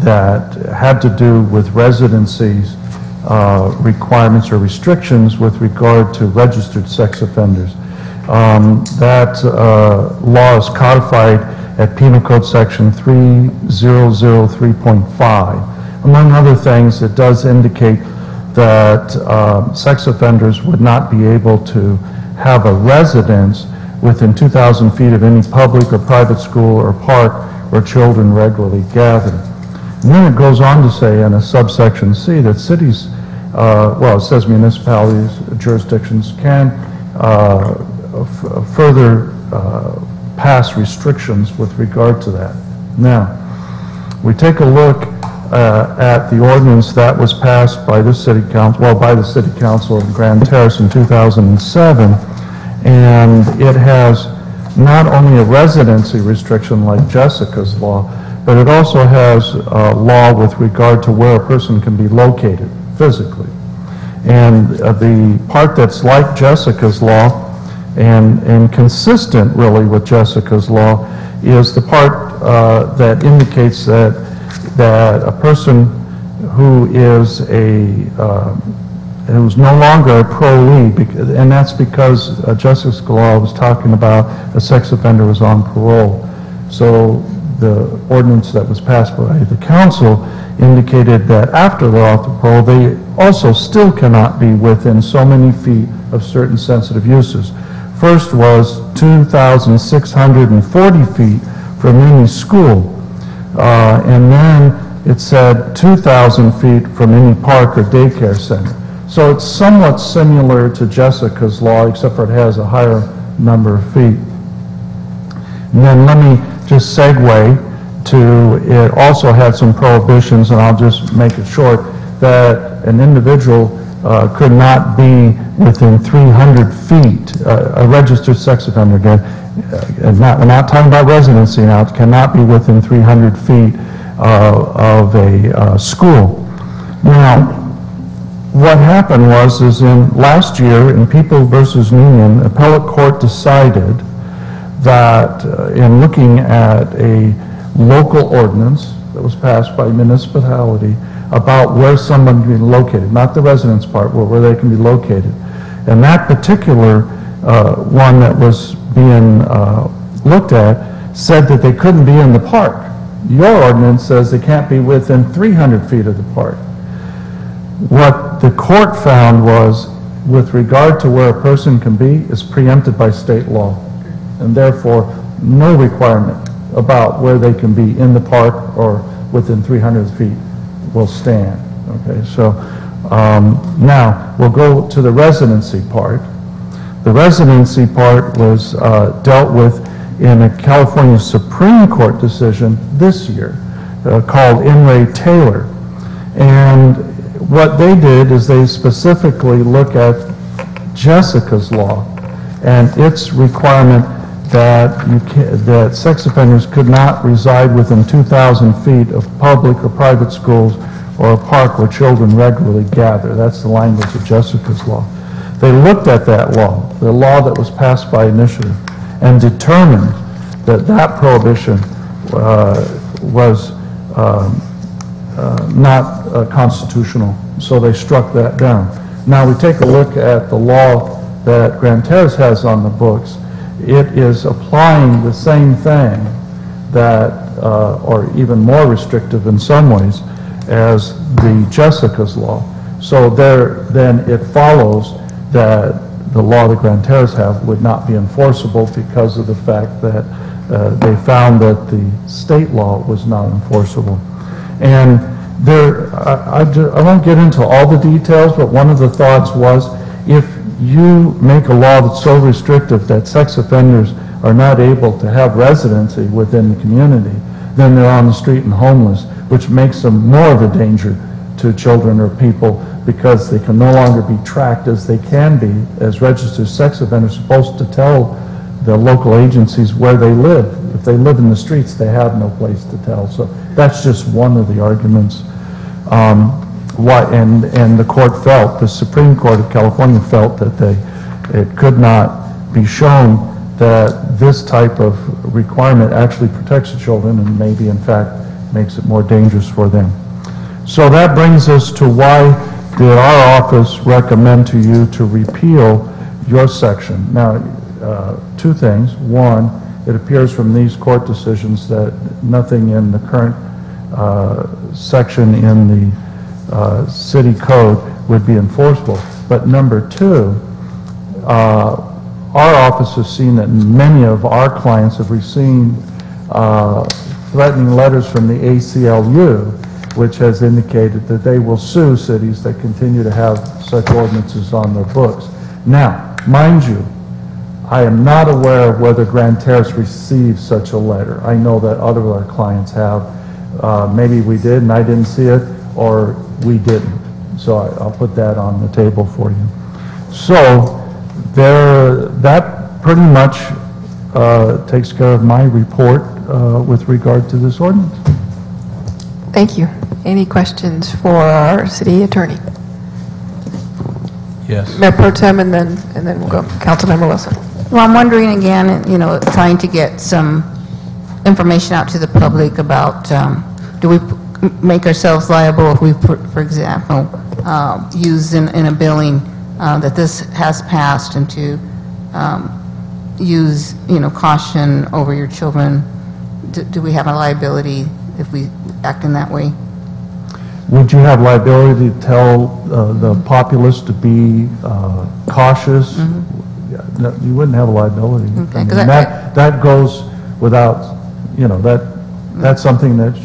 Q: that had to do with residencies requirements or restrictions with regard to registered sex offenders. That law is codified at Penal Code Section 3003.5. Among other things, it does indicate that sex offenders would not be able to have a residence within 2,000 feet of any public or private school or park where children regularly gather. And then it goes on to say in a subsection C that cities well, it says municipalities, jurisdictions can further pass restrictions with regard to that. Now, we take a look at the ordinance that was passed by the city council, well, by the city council of Grand Terrace in 2007, and it has not only a residency restriction like Jessica's law, but it also has a law with regard to where a person can be located physically. And the part that's like Jessica's law and consistent really with Jessica's law is the part that indicates that a person who is who's no longer a parolee, and that's because Jessica's law was talking about a sex offender was on parole. So the ordinance that was passed by the council indicated that after they're off the parole, they also still cannot be within so many feet of certain sensitive uses. First was 2,640 feet from any school, and then it said 2,000 feet from any park or daycare center. So it's somewhat similar to Jessica's law, except for it has a higher number of feet. And then let me just segue to, it also had some prohibitions, and I'll just make it short, that an individual could not be within 300 feet, a registered sex offender again, we're not talking about residency now, it cannot be within 300 feet of a school. Now, what happened was, is in last year in People versus Union, appellate court decided that in looking at a local ordinance that was passed by a municipality about where someone can be located, not the residence part, but where they can be located. And that particular one that was being looked at said that they couldn't be in the park. Your ordinance says they can't be within 300 feet of the park. What the court found was, with regard to where a person can be, is preempted by state law, and therefore no requirement about where they can be in the park or within 300 feet will stand. Okay, so now we'll go to the residency part. The residency part was dealt with in a California Supreme Court decision this year called In re Taylor. And what they did is they specifically look at Jessica's law and its requirement that sex offenders could not reside within 2,000 feet of public or private schools or a park where children regularly gather. That's the language of Jessica's law. They looked at that law, the law that was passed by initiative, and determined that that prohibition was not constitutional, so they struck that down. Now we take a look at the law that Grand Terrace has on the books. It is applying the same thing that, or even more restrictive in some ways, as the Jessica's law. So then it follows that the law that Grand Terrace have would not be enforceable because of the fact that they found that the state law was not enforceable. And I won't get into all the details, but one of the thoughts was, if you make a law that's so restrictive that sex offenders are not able to have residency within the community, then they're on the street and homeless, which makes them more of a danger to children or people because they can no longer be tracked as they can be as registered sex offenders, supposed to tell the local agencies where they live. If they live in the streets, they have no place to tell. So that's just one of the arguments. And the court felt, the Supreme Court of California felt that it could not be shown that this type of requirement actually protects the children and maybe in fact makes it more dangerous for them. So that brings us to why did our office recommend to you to repeal your section. Now, two things. One, it appears from these court decisions that nothing in the current section in the city code would be enforceable. But number two, our office has seen that many of our clients have received threatening letters from the ACLU which has indicated that they will sue cities that continue to have such ordinances on their books. Now, mind you, I am not aware of whether Grand Terrace received such a letter. I know that other of our clients have. Maybe we did and I didn't see it, or we didn't. So I'll put that on the table for you. So that pretty much takes care of my report with regard to this ordinance.
A: Thank you. Any questions for our city attorney?
F: Yes.
A: Mayor Pro Tem, and then we'll go Councilmember Wilson.
I: Well, I'm wondering again, trying to get some information out to the public about, do we make ourselves liable if we, for example, use in a billing that this has passed, and to use, caution over your children? Do we have a liability if we act in that way?
Q: Would you have liability to tell the populace to be cautious?
I: Mm-hmm.
Q: No, you wouldn't have a liability.
I: Okay,
Q: I mean,
I: 'cause
Q: that goes without, that's something that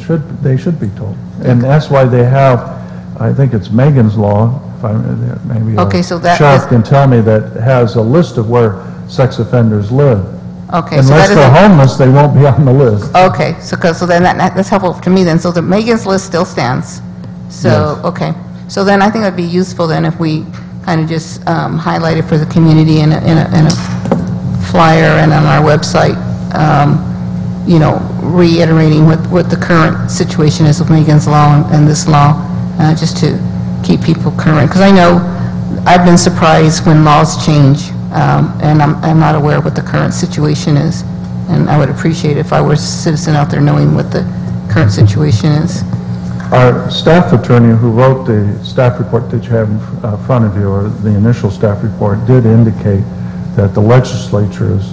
Q: they should be told. And that's why they have, I think it's Megan's Law, if I, maybe
I: Okay, so that
Q: sheriff
I: is-
Q: can tell me, that has a list of where sex offenders live.
I: Okay, so
Q: Unless
I: that is
Q: they're homeless, they won't be on the list.
I: Okay, so then that's helpful to me then. So the Megan's List still stands. So,
Q: Yes.
I: okay. So then I think it'd be useful then if we kind of just highlight it for the community in a flyer and on our website, reiterating what the current situation is with Megan's Law and this law, just to keep people current. Because I know I've been surprised when laws change, and I'm not aware of what the current situation is. And I would appreciate if I were a citizen out there knowing what the current situation is.
Q: Our staff attorney who wrote the staff report that you have in front of you, or the initial staff report, did indicate that the legislature is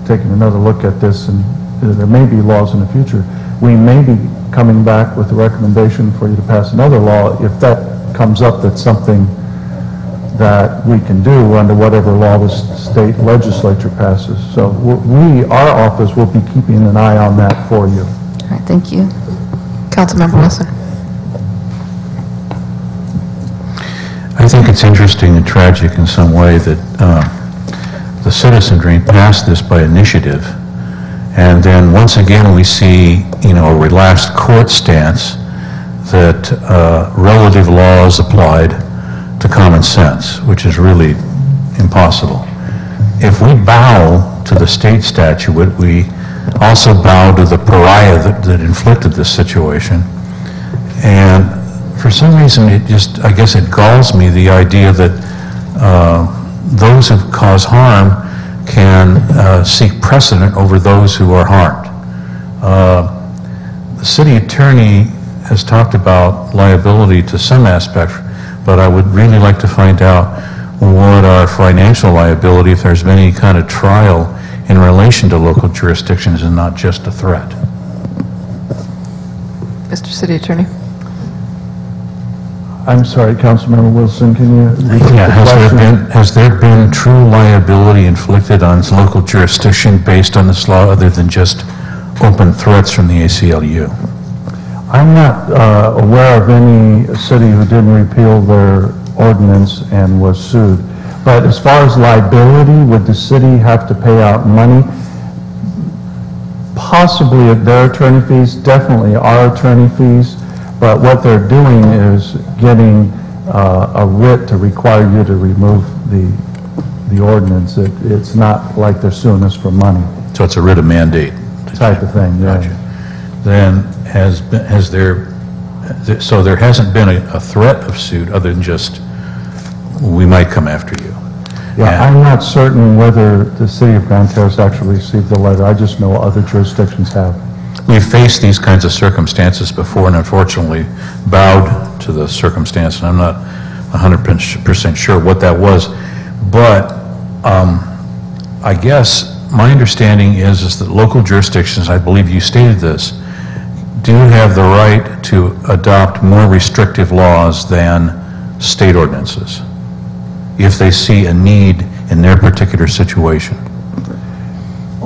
Q: taking another look at this, and there may be laws in the future. We may be coming back with a recommendation for you to pass another law if that comes up, that's something that we can do under whatever law the state legislature passes. So our office will be keeping an eye on that for you.
I: All right, thank you.
A: Councilmember Wilson.
F: I think it's interesting and tragic in some way that the citizenry passed this by initiative, and then once again we see, a relaxed court stance that relative law is applied to common sense, which is really impossible. If we bow to the state statute, we also bow to the pariah that inflicted this situation. And for some reason, I guess it galls me, the idea that those who cause harm can seek precedent over those who are harmed. The city attorney has talked about liability to some aspect, but I would really like to find out what our financial liability, if there's been any kind of trial in relation to local jurisdictions and not just a threat.
A: Mr. City Attorney.
Q: I'm sorry, Councilmember Wilson, can you repeat
F: Yeah,
Q: the question?
F: has there been true liability inflicted on local jurisdiction based on this law other than just open threats from the ACLU?
Q: I'm not aware of any city who didn't repeal their ordinance and was sued. But as far as liability, would the city have to pay out money? Possibly at their attorney fees, definitely our attorney fees. But what they're doing is getting a writ to require you to remove the ordinance. It's not like they're suing us for money.
F: So it's a writ of mandate
Q: type of thing, yeah.
F: Gotcha. Then so there hasn't been a threat of suit other than just, we might come after you.
Q: Yeah, I'm not certain whether the city of Grand Terrace actually received the letter. I just know other jurisdictions have.
F: We've faced these kinds of circumstances before and unfortunately bowed to the circumstance, and I'm not 100% sure what that was. But I guess my understanding is that local jurisdictions, I believe you stated this, do have the right to adopt more restrictive laws than state ordinances if they see a need in their particular situation.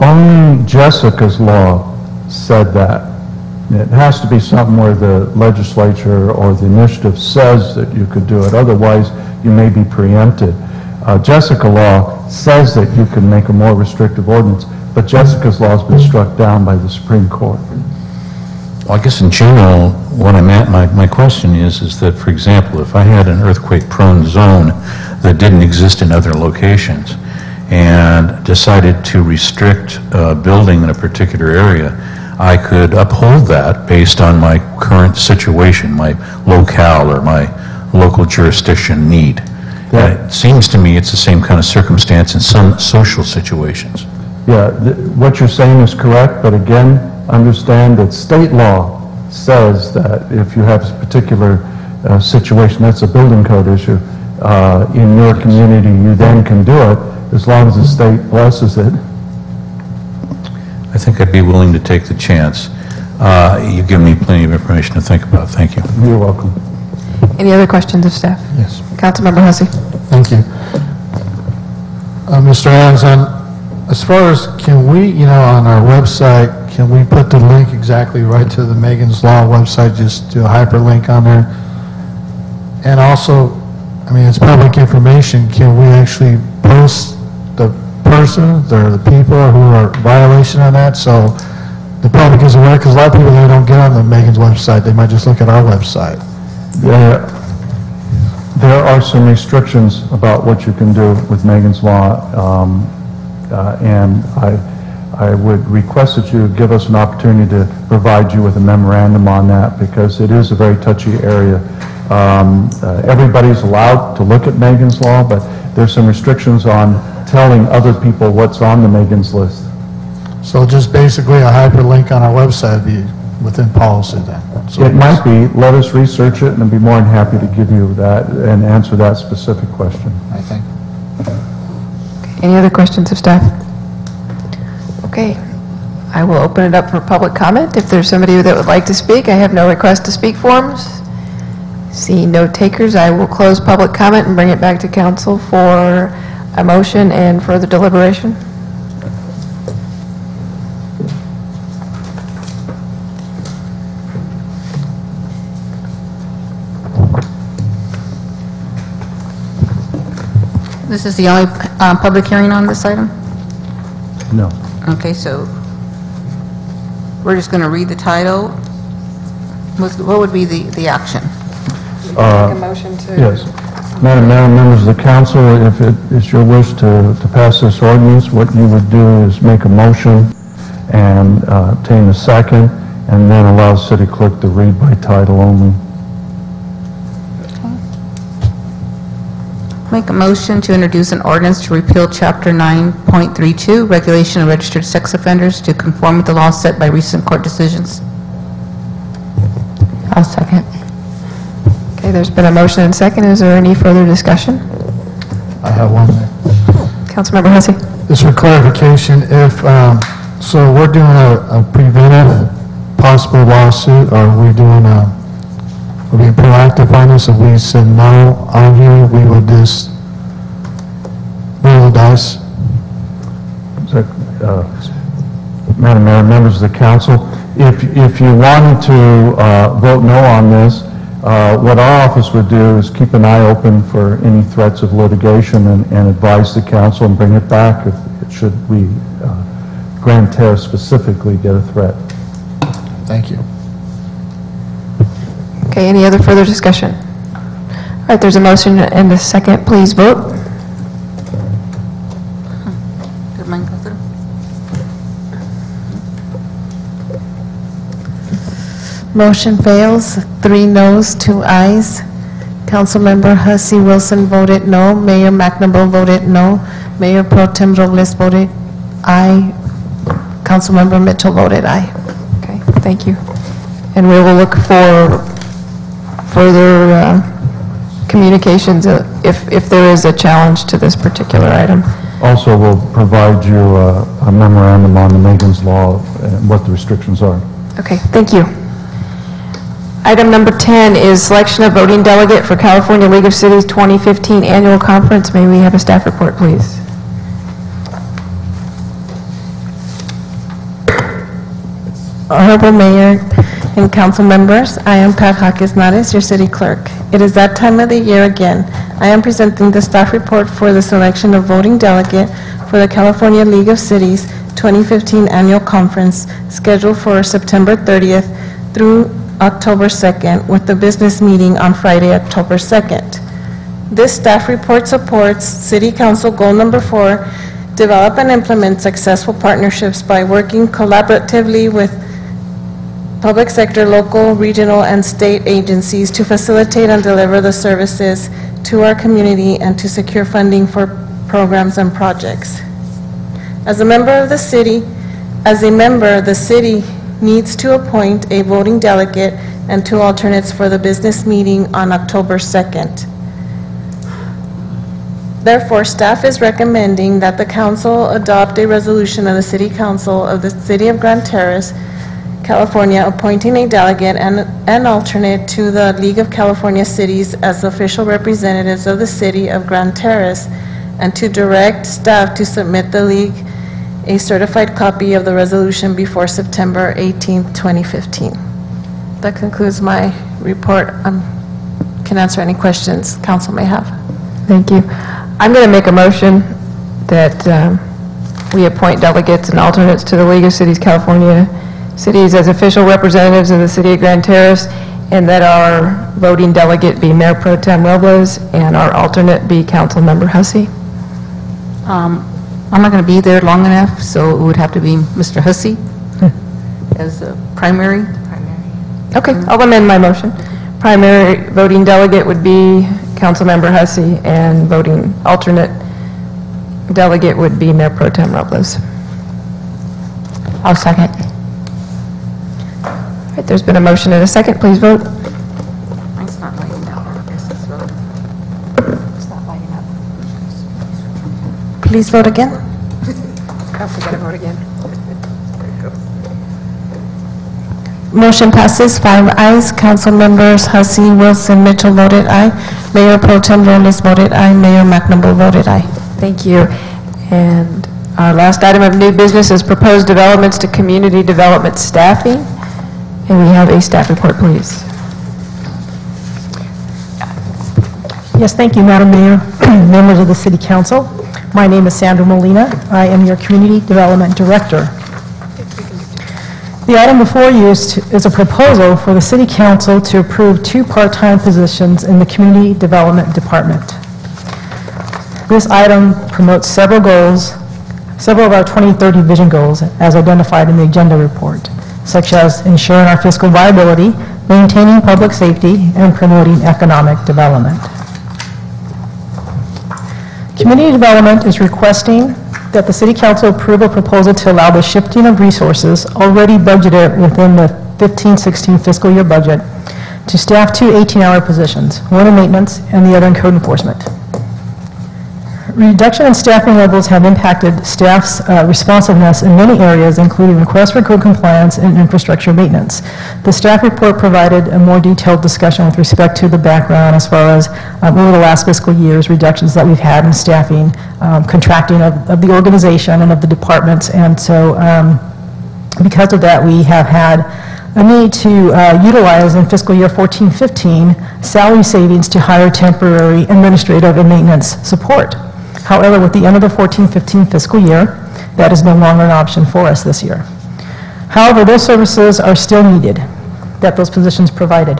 Q: Only Jessica's law said that. It has to be something where the legislature or the initiative says that you could do it. Otherwise, you may be preempted. Jessica law says that you can make a more restrictive ordinance, but Jessica's law has been struck down by the Supreme Court.
F: Well, I guess in general, what I'm at, my question is that, for example, if I had an earthquake-prone zone that didn't exist in other locations and decided to restrict building in a particular area, I could uphold that based on my current situation, my locale or my local jurisdiction need. And it seems to me it's the same kind of circumstance in some social situations.
Q: Yeah, what you're saying is correct, but again, understand that state law says that if you have a particular situation, that's a building code issue, in your community, you then can do it as long as the state blesses it.
F: I think I'd be willing to take the chance. You've given me plenty of information to think about. Thank you.
Q: You're welcome.
A: Any other questions of staff?
B: Yes.
A: Councilmember Hussey.
B: Thank you. Mr. Anderson, as far as can we, on our website, can we put the link exactly right to the Megan's Law website, just do a hyperlink on there? And also, I mean, it's public information. Can we actually post the persons or the people who are in violation on that so the public is aware? Because a lot of people, they don't get on the Megan's website. They might just look at our website.
Q: There are some restrictions about what you can do with Megan's Law, and I would request that you give us an opportunity to provide you with a memorandum on that, because it is a very touchy area. Everybody's allowed to look at Megan's Law, but there's some restrictions on telling other people what's on the Megan's list.
B: So just basically a hyperlink on our website would be within policy then? So
Q: It might be. Let us research it, and I'd be more than happy to give you that and answer that specific question.
B: I think.
A: Any other questions of staff? Okay. I will open it up for public comment. If there's somebody that would like to speak, I have no request to speak forms. Seeing no takers, I will close public comment and bring it back to council for a motion and further deliberation.
I: This is the only public hearing on this item?
Q: No.
I: Okay, so we're just going to read the title. What would be the action?
A: Make a motion to...
Q: Yes. Madam Mayor, members of the council, if it is your wish to pass this ordinance, what you would do is make a motion and obtain a second, and then allow the city clerk to read by title only.
I: Make a motion to introduce an ordinance to repeal Chapter 9.32, Regulation of Registered Sex Offenders, to conform with the laws set by recent court decisions.
H: I'll second.
A: Okay, there's been a motion and second. Is there any further discussion?
B: I have one there.
A: Councilmember Hussey.
B: Just for clarification, if, so we're doing a preventive possible lawsuit, or are we doing are we proactive on this? If we said no on here, we would just roll the dice?
Q: Madam Mayor, members of the council, if you wanted to vote no on this, what our office would do is keep an eye open for any threats of litigation and advise the council and bring it back if should we, Grand Terrace specifically, get a threat.
B: Thank you.
A: Okay, any other further discussion? All right, there's a motion and a second. Please vote.
I: Did mine go through?
C: Motion fails, 3 noes, 2 ayes. Councilmember Hussey Wilson voted no. Mayor McNamara voted no. Mayor Pro Tem Robles voted aye. Councilmember Mitchell voted aye.
A: Okay, thank you. And we will look for further communications if there is a challenge to this particular item.
Q: Also, we'll provide you a memorandum on the Megan's Law and what the restrictions are.
A: Okay, thank you. Item number 10 is selection of voting delegate for California League of Cities 2015 Annual Conference. May we have a staff report, please?
C: Honorable Mayor, and council members. I am Pat Jaques-Nares, your city clerk. It is that time of the year again. I am presenting the staff report for the selection of voting delegate for the California League of Cities 2015 Annual Conference scheduled for September 30th through October 2nd, with the business meeting on Friday, October 2nd. This staff report supports City Council Goal Number 4, develop and implement successful partnerships by working collaboratively with public sector, local, regional, and state agencies to facilitate and deliver the services to our community and to secure funding for programs and projects. As a member, the city needs to appoint a voting delegate and 2 alternates for the business meeting on October 2nd. Therefore, staff is recommending that the council adopt a resolution of the City Council of the City of Grand Terrace, California, appointing a delegate and an alternate to the League of California Cities as official representatives of the City of Grand Terrace, and to direct staff to submit the League a certified copy of the resolution before September 18th, 2015. That concludes my report. Can answer any questions council may have.
A: Thank you. I'm going to make a motion that we appoint delegates and alternates to the League of Cities California Cities as official representatives of the City of Grand Terrace, and that our voting delegate be Mayor Pro Tem Robles and our alternate be Council Member Hussey.
I: I'm not going to be there long enough, so it would have to be Mr. Hussey as the primary.
A: Okay, I'll amend my motion. Primary voting delegate would be Council Member Hussey, and voting alternate delegate would be Mayor Pro Tem Robles.
H: I'll second.
A: All right, there's been a motion and a second. Please vote.
I: Mine's not lighting up. It's not lighting up.
C: Please vote again.
A: Oh, we got to vote again.
C: Motion passes 5 ayes. Council members Hussey, Wilson, Mitchell voted aye. Mayor Pro Tem Robles voted aye. Mayor McNamara voted aye.
A: Thank you. And our last item of new business is proposed developments to community development staffing. And we have a staff report, please.
R: Yes, thank you, Madam Mayor, members of the City Council. My name is Sandra Molina. I am your Community Development Director. The item before you is a proposal for the City Council to approve 2 part-time positions in the Community Development Department. This item promotes several goals, several of our 2030 vision goals as identified in the agenda report, such as ensuring our fiscal viability, maintaining public safety, and promoting economic development. Community Development is requesting that the City Council approve a proposal to allow the shifting of resources already budgeted within the 15-16 fiscal year budget to staff 2 18-hour positions, one in maintenance and the other in code enforcement. Reduction in staffing levels have impacted staff's responsiveness in many areas, including requests for code compliance and infrastructure maintenance. The staff report provided a more detailed discussion with respect to the background as far as over the last fiscal year's reductions that we've had in staffing, contracting of the organization and of the departments, and so because of that we have had a need to utilize in fiscal year 14-15 salary savings to hire temporary administrative and maintenance support. However, with the end of the 14-15 fiscal year, that is no longer an option for us this year. However, those services are still needed, that those positions provided.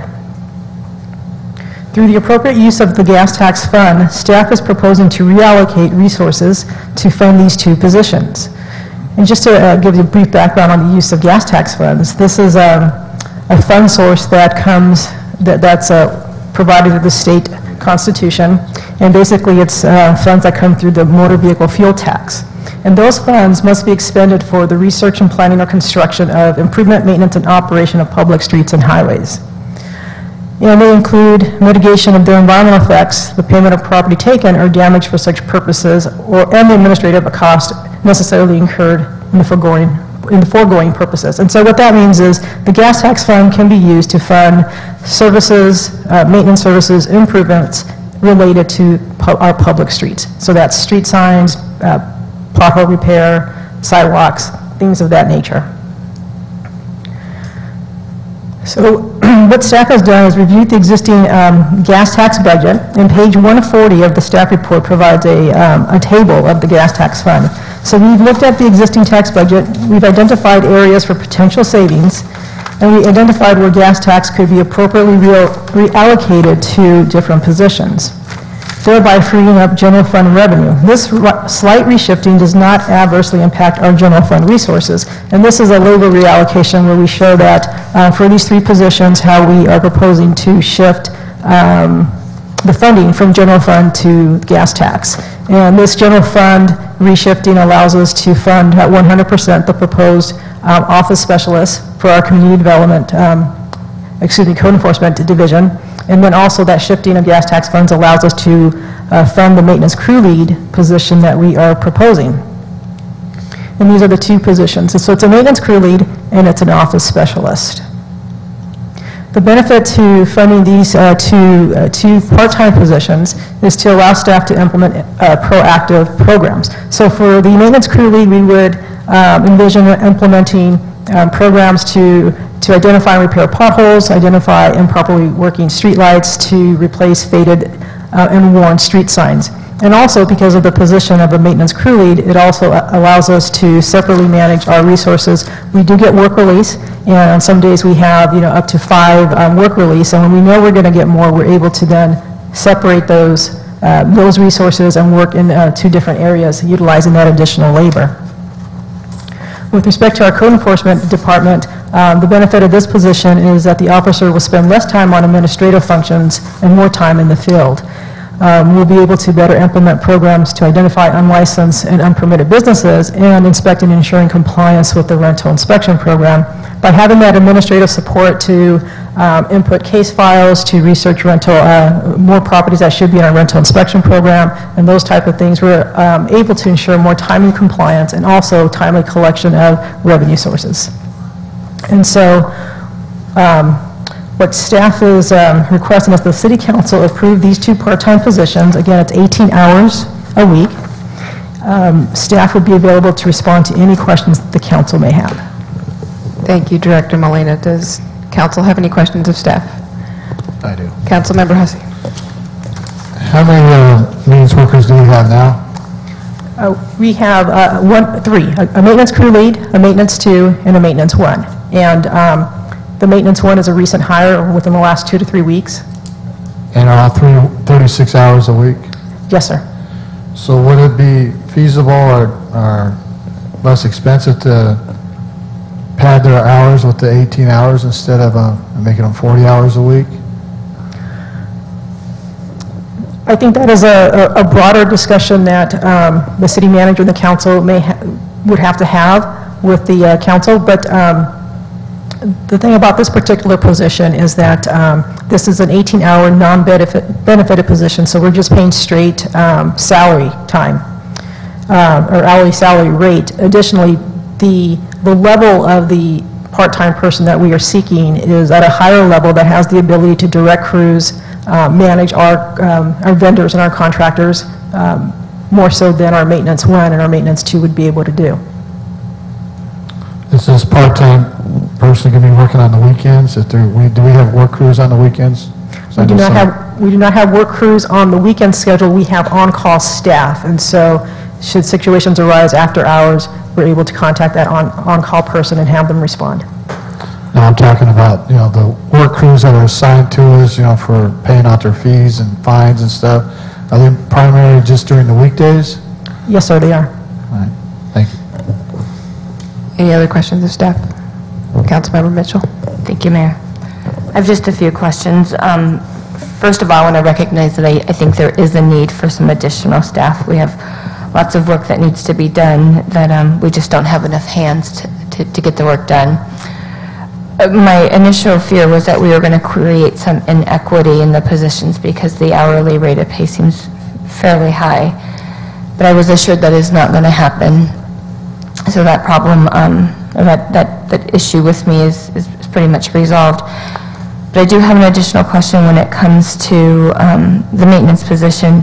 R: Through the appropriate use of the gas tax fund, staff is proposing to reallocate resources to fund these 2 positions. And just to give you a brief background on the use of gas tax funds, this is a fund source that comes, that's provided to the state constitution, and basically it's funds that come through the motor vehicle fuel tax. And those funds must be expended for the research and planning or construction of improvement, maintenance, and operation of public streets and highways. And they include mitigation of their environmental effects, the payment of property taken or damaged for such purposes, and the administrative cost necessarily incurred in the foregoing purposes. And so what that means is the gas tax fund can be used to fund services, maintenance services, improvements related to our public streets. So that's street signs, pothole repair, sidewalks, things of that nature. So what staff has done is reviewed the existing gas tax budget, and page 140 of the staff report provides a table of the gas tax fund. So we've looked at the existing tax budget, we've identified areas for potential savings, and we identified where gas tax could be appropriately reallocated to different positions, thereby freeing up general fund revenue. This slight reshifting does not adversely impact our general fund resources. And this is a labor reallocation where we show that for these three positions, how we are proposing to shift the funding from general fund to gas tax. And this general fund reshifting allows us to fund at 100% the proposed office specialists for our community development, code enforcement division. And then also that shifting of gas tax funds allows us to fund the maintenance crew lead position that we are proposing. And these are the two positions. And so it's a maintenance crew lead and it's an office specialist. The benefit to funding these two part-time positions is to allow staff to implement proactive programs. So for the maintenance crew lead, we would envision implementing programs to identify and repair potholes, identify improperly working streetlights, to replace faded and worn street signs. And also, because of the position of a maintenance crew lead, it also allows us to separately manage our resources. We do get work release, and on some days we have up to 5 work release, and when we know we're going to get more, we're able to then separate those resources and work in 2 different areas, utilizing that additional labor. With respect to our code enforcement department, the benefit of this position is that the officer will spend less time on administrative functions and more time in the field. We'll be able to better implement programs to identify unlicensed and unpermitted businesses and inspect and ensuring compliance with the rental inspection program. By having that administrative support to input case files, to research more properties that should be in our rental inspection program, and those type of things, we're able to ensure more timely compliance and also timely collection of revenue sources. And so what staff is requesting is the City Council approve these 2 part-time positions. Again, it's 18 hours a week. Staff would be available to respond to any questions that the council may have.
A: Thank you, Director Molina. Does council have any questions of staff?
B: I do.
A: Councilmember Hussey.
B: How many maintenance workers do we have now?
R: We have 3, a maintenance crew lead, a maintenance 2, and a maintenance 1. And the maintenance 1 is a recent hire within the last 2 to 3 weeks.
B: And are all 36 hours a week?
R: Yes, sir.
B: So would it be feasible or less expensive to pad their hours with the 18 hours instead of making them 40 hours a week?
R: I think that is a broader discussion that the city manager and the council would have to have with the council, but the thing about this particular position is that this is an 18-hour non-benefited position, so we're just paying straight salary time or hourly salary rate. Additionally, the level of the part-time person that we are seeking is at a higher level that has the ability to direct crews, manage our vendors and our contractors more so than our maintenance 1 and our maintenance 2 would be able to do.
B: Is this part-time person going to be working on the weekends? Do we have work crews on the weekends?
R: We do not have work crews on the weekend schedule. We have on-call staff, and so should situations arise after hours, we're able to contact that on-call person and have them respond.
B: Now I'm talking about the work crews that are assigned to us, for paying out their fees and fines and stuff. Are they primarily just during the weekdays?
R: Yes, sir, they are.
B: All right. Thank you.
A: Any other questions of staff? Councilmember Mitchell.
H: Thank you, Mayor. I have just a few questions. First of all, I want to recognize that I think there is a need for some additional staff. We have lots of work that needs to be done that we just don't have enough hands to get the work done. My initial fear was that we were going to create some inequity in the positions because the hourly rate of pay seems fairly high. But I was assured that is not going to happen. So that problem, that issue with me is pretty much resolved. But I do have an additional question when it comes to the maintenance position.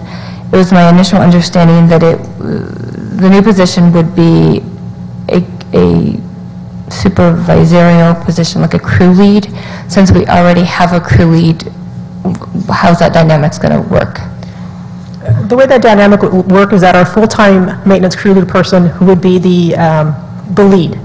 H: It was my initial understanding that the new position would be a supervisorial position, like a crew lead? Since we already have a crew lead, how's that dynamic's going to work?
R: The way that dynamic would work is that our full-time maintenance crew lead person who would be the lead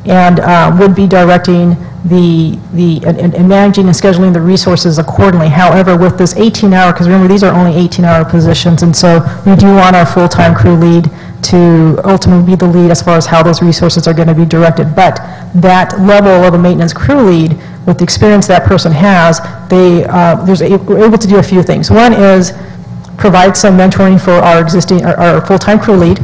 R: and would be directing and managing and scheduling the resources accordingly. However, with this 18-hour, because remember, these are only 18-hour positions, and so we do want our full-time crew lead to ultimately be the lead as far as how those resources are going to be directed. But that level of a maintenance crew lead, with the experience that person has, we're able to do a few things. One is provide some mentoring for our full-time crew lead,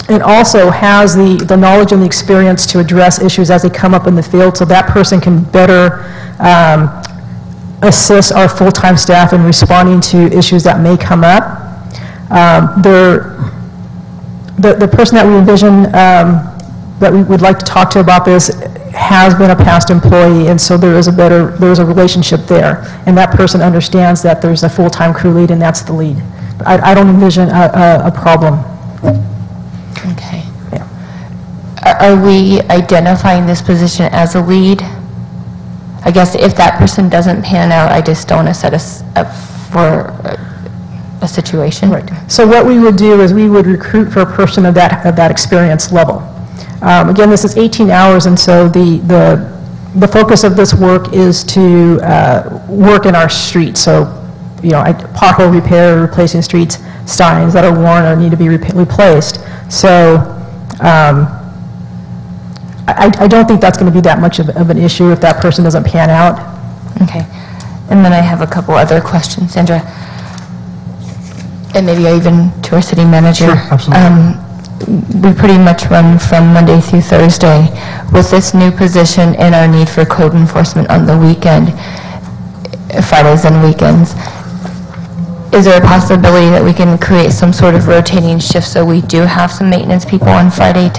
R: and also has the knowledge and the experience to address issues as they come up in the field, so that person can better assist our full-time staff in responding to issues that may come up. The person that we envision that we would like to talk to about this has been a past employee, and so there is a relationship there, and that person understands that there's a full-time crew lead and that's the lead. But I don't envision a problem.
H: Okay. Are we identifying this position as a lead? I guess if that person doesn't pan out, I just don't want to set us up for a situation.
R: Right. So what we would do is we would recruit for a person of that experience level. Again, this is 18 hours, and so the focus of this work is to work in our streets. So, pothole repair, replacing streets, steins that are worn or need to be replaced. So I don't think that's going to be that much of an issue if that person doesn't pan out.
H: Okay. And then I have a couple other questions, Sandra. And maybe even to our city manager.
D: Sure, absolutely.
H: We pretty much run from Monday through Thursday. With this new position and our need for code enforcement on the weekend, Fridays and weekends, is there a possibility that we can create some sort of rotating shift so we do have some maintenance people on Friday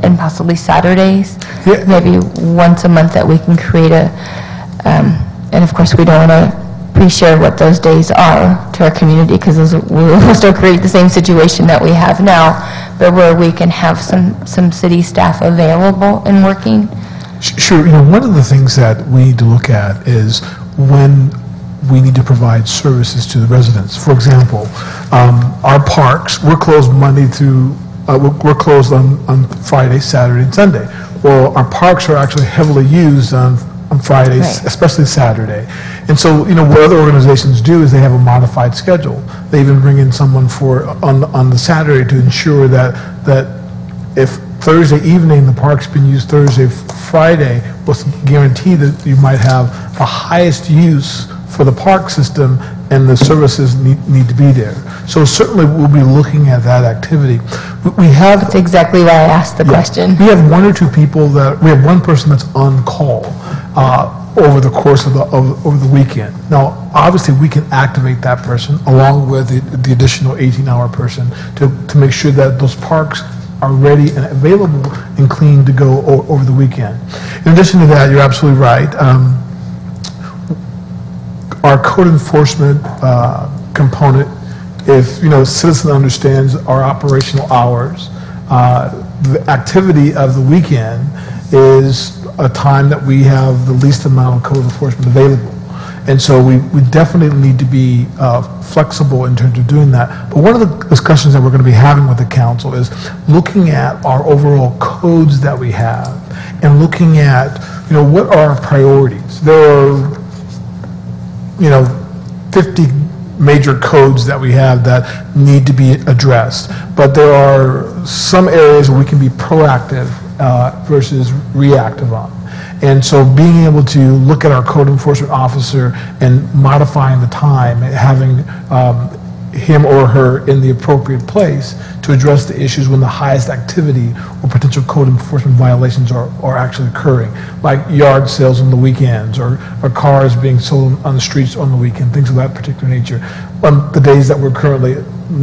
H: and possibly Saturdays?
D: Yeah.
H: Maybe once a month that we can create and of course we don't want to pre-share what those days are to our community, because we will still create the same situation that we have now, but where we can have some city staff available and working.
D: Sure. One of the things that we need to look at is when we need to provide services to the residents. For example, our parks, we're closed Monday through, we're closed on Friday, Saturday, and Sunday. Well, our parks are actually heavily used on Fridays, right, especially Saturday. And so, what other organizations do is they have a modified schedule. They even bring in someone on the Saturday to ensure that if Thursday evening the park's been used Thursday, Friday, what's guaranteed that you might have the highest use for the park system and the services need to be there. So certainly we'll be looking at that activity. That's
H: exactly why I asked the question.
D: We have one or two people we have one person that's on call over the course of over the weekend. Now, obviously, we can activate that person along with the additional 18-hour person to make sure that those parks are ready and available and clean to go over the weekend. In addition to that, you're absolutely right. Our code enforcement component, if citizen understands our operational hours, the activity of the weekend is a time that we have the least amount of code enforcement available. And so we definitely need to be flexible in terms of doing that. But one of the discussions that we're going to be having with the council is looking at our overall codes that we have and looking at, what are our priorities. There are 50 major codes that we have that need to be addressed. But there are some areas where we can be proactive versus reactive on. And so being able to look at our code enforcement officer and modifying the time, having him or her in the appropriate place to address the issues when the highest activity or potential code enforcement violations are actually occurring, like yard sales on the weekends or cars being sold on the streets on the weekend, things of that particular nature. On the days that we're currently we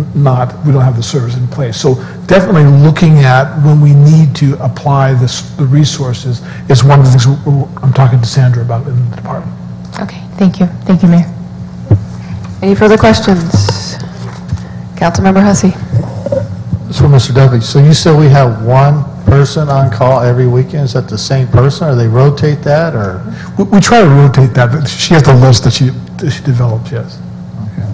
D: don't have the service in place. So definitely looking at when we need to apply the resources is one of the things I'm talking to Sandra about in the department.
H: Okay, thank you. Thank you, Mayor.
A: Any further questions? Councilmember Hussey.
B: So, Mr. Duffy, so you said we have one person on call every weekend? Is that the same person, or they rotate that, or?
D: We try to rotate that, but she has the list that she developed, yes.
B: Okay.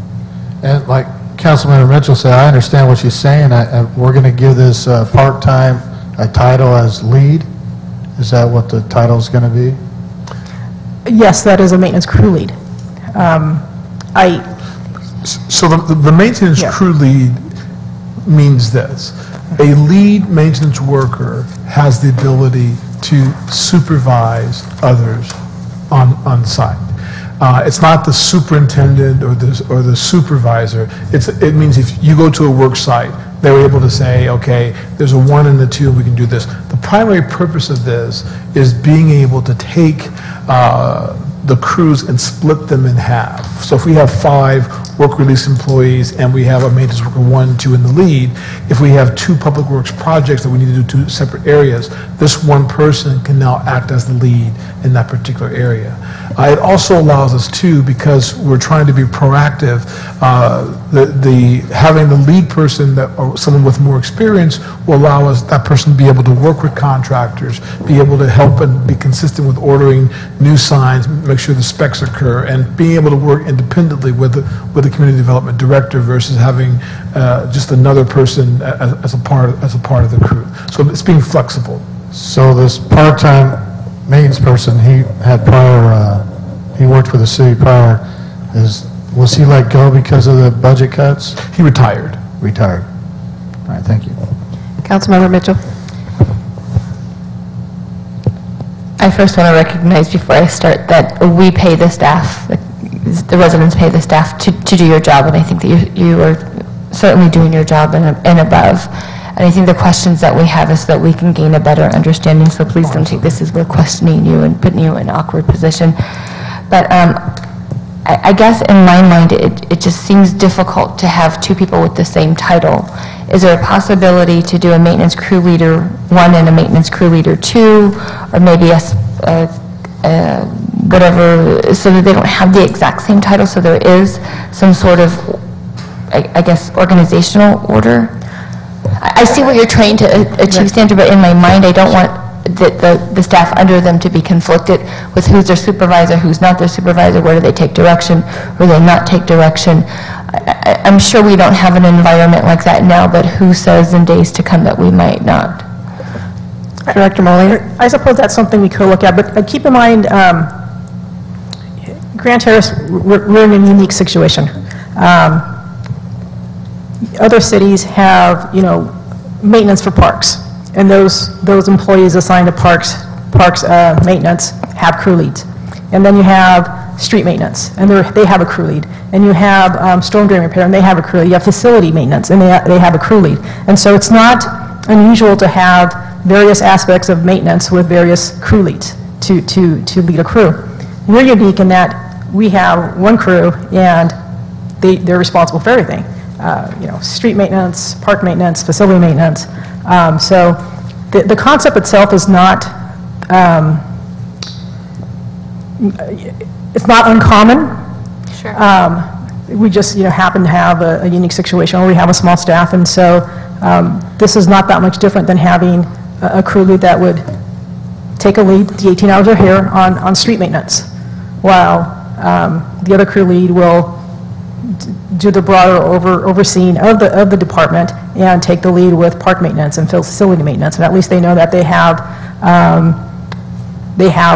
B: And like Councilmember Mitchell said, I understand what she's saying. We're going to give this part-time a title as lead. Is that what the title is going to be?
R: Yes, that is a maintenance crew lead.
D: So the maintenance crew lead means this. A lead maintenance worker has the ability to supervise others on site. It's not the superintendent or the supervisor. It means if you go to a work site, they're able to say, okay, there's a 1 and a 2, we can do this. The primary purpose of this is being able to take the crews and split them in half. So if we have 5 work release employees and we have a maintenance worker 1, 2 in the lead, if we have 2 public works projects that we need to do 2 separate areas, this one person can now act as the lead in that particular area. It also allows us too, because we're trying to be proactive, having the lead person or someone with more experience will allow that person to be able to work with contractors, be able to help and be consistent with ordering new signs, make sure the specs occur, and being able to work independently with the community development director versus having just another person as a part of the crew. So it's being flexible.
B: So this part-time maintenance person, he had prior, he worked for the city prior. Was he let go because of the budget cuts?
D: He retired.
B: Retired. All right, thank you.
A: Councilmember Mitchell.
H: I first want to recognize before I start that we pay the staff, the residents pay the staff to do your job, and I think that you are certainly doing your job and above. And I think the questions that we have is so that we can gain a better understanding, so please don't take this as we're questioning you and putting you in an awkward position. But I guess in my mind, it just seems difficult to have 2 people with the same title. Is there a possibility to do a maintenance crew leader 1 and a maintenance crew leader 2, or maybe whatever, so that they don't have the exact same title, so there is some sort of, I guess, organizational order? I see what you're trying to achieve, Sandra, but in my mind, I don't want the staff under them to be conflicted with who's their supervisor, who's not their supervisor, where do they take direction, where do they not take direction. I'm sure we don't have an environment like that now, but who says in days to come that we might not?
R: Director Molina? I suppose that's something we could look at, but keep in mind, Grand Terrace, we're in a unique situation. Other cities have, maintenance for parks, and those employees assigned to parks maintenance have crew leads. And then you have street maintenance, and they have a crew lead. And you have storm drain repair, and they have a crew lead. You have facility maintenance, and they have a crew lead. And so it's not unusual to have various aspects of maintenance with various crew leads to lead a crew. We're unique in that we have one crew, and they're responsible for everything. Street maintenance, park maintenance, facility maintenance. So the concept itself is not, it's not uncommon.
A: Sure.
R: We just, happen to have a unique situation where we have a small staff, and so this is not that much different than having a crew lead that would take a lead, the 18 hours are here, on street maintenance, while the other crew lead will do the broader overseeing of the department and take the lead with park maintenance and facility maintenance, and at least they know that they have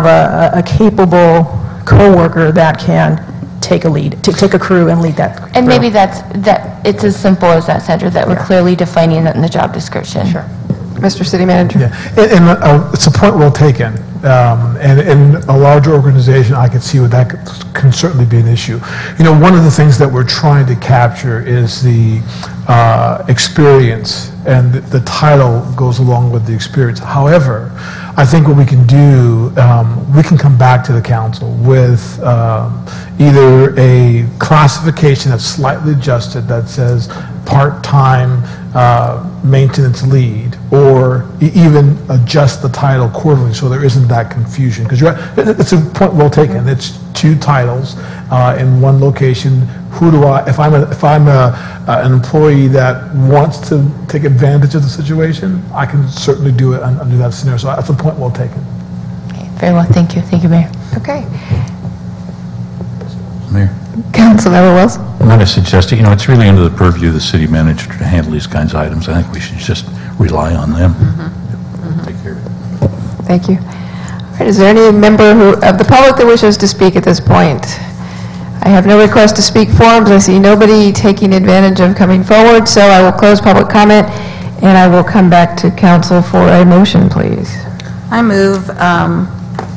R: a capable coworker that can take a lead, take a crew and lead that crew.
H: And maybe it's as simple as that, Sandra, that we're clearly defining that in the job description.
A: Sure. Mr. City Manager.
D: Yeah, and it's a point well taken. And in a larger organization, I could see where that can certainly be an issue. One of the things that we're trying to capture is the experience, and the title goes along with the experience. However, I think what we can do, we can come back to the council with either a classification that's slightly adjusted that says part-time maintenance lead, or even adjust the title quarterly so there isn't that confusion. Because it's a point well taken. It's two titles in one location. Who do I, if I'm an employee that wants to take advantage of the situation, I can certainly do it under that scenario. So that's a point well taken.
H: Okay, very well, thank you. Thank you, Mayor.
A: Okay.
F: Mayor?
A: Councilmember Wells?
F: I might have suggested, it's really under the purview of the city manager to handle these kinds of items. I think we should just rely on them. Take care of it.
A: Thank you. All right, is there any member of the public that wishes to speak at this point? I have no request to speak forums. I see nobody taking advantage of coming forward, so I will close public comment, and I will come back to council for a motion, please.
I: I move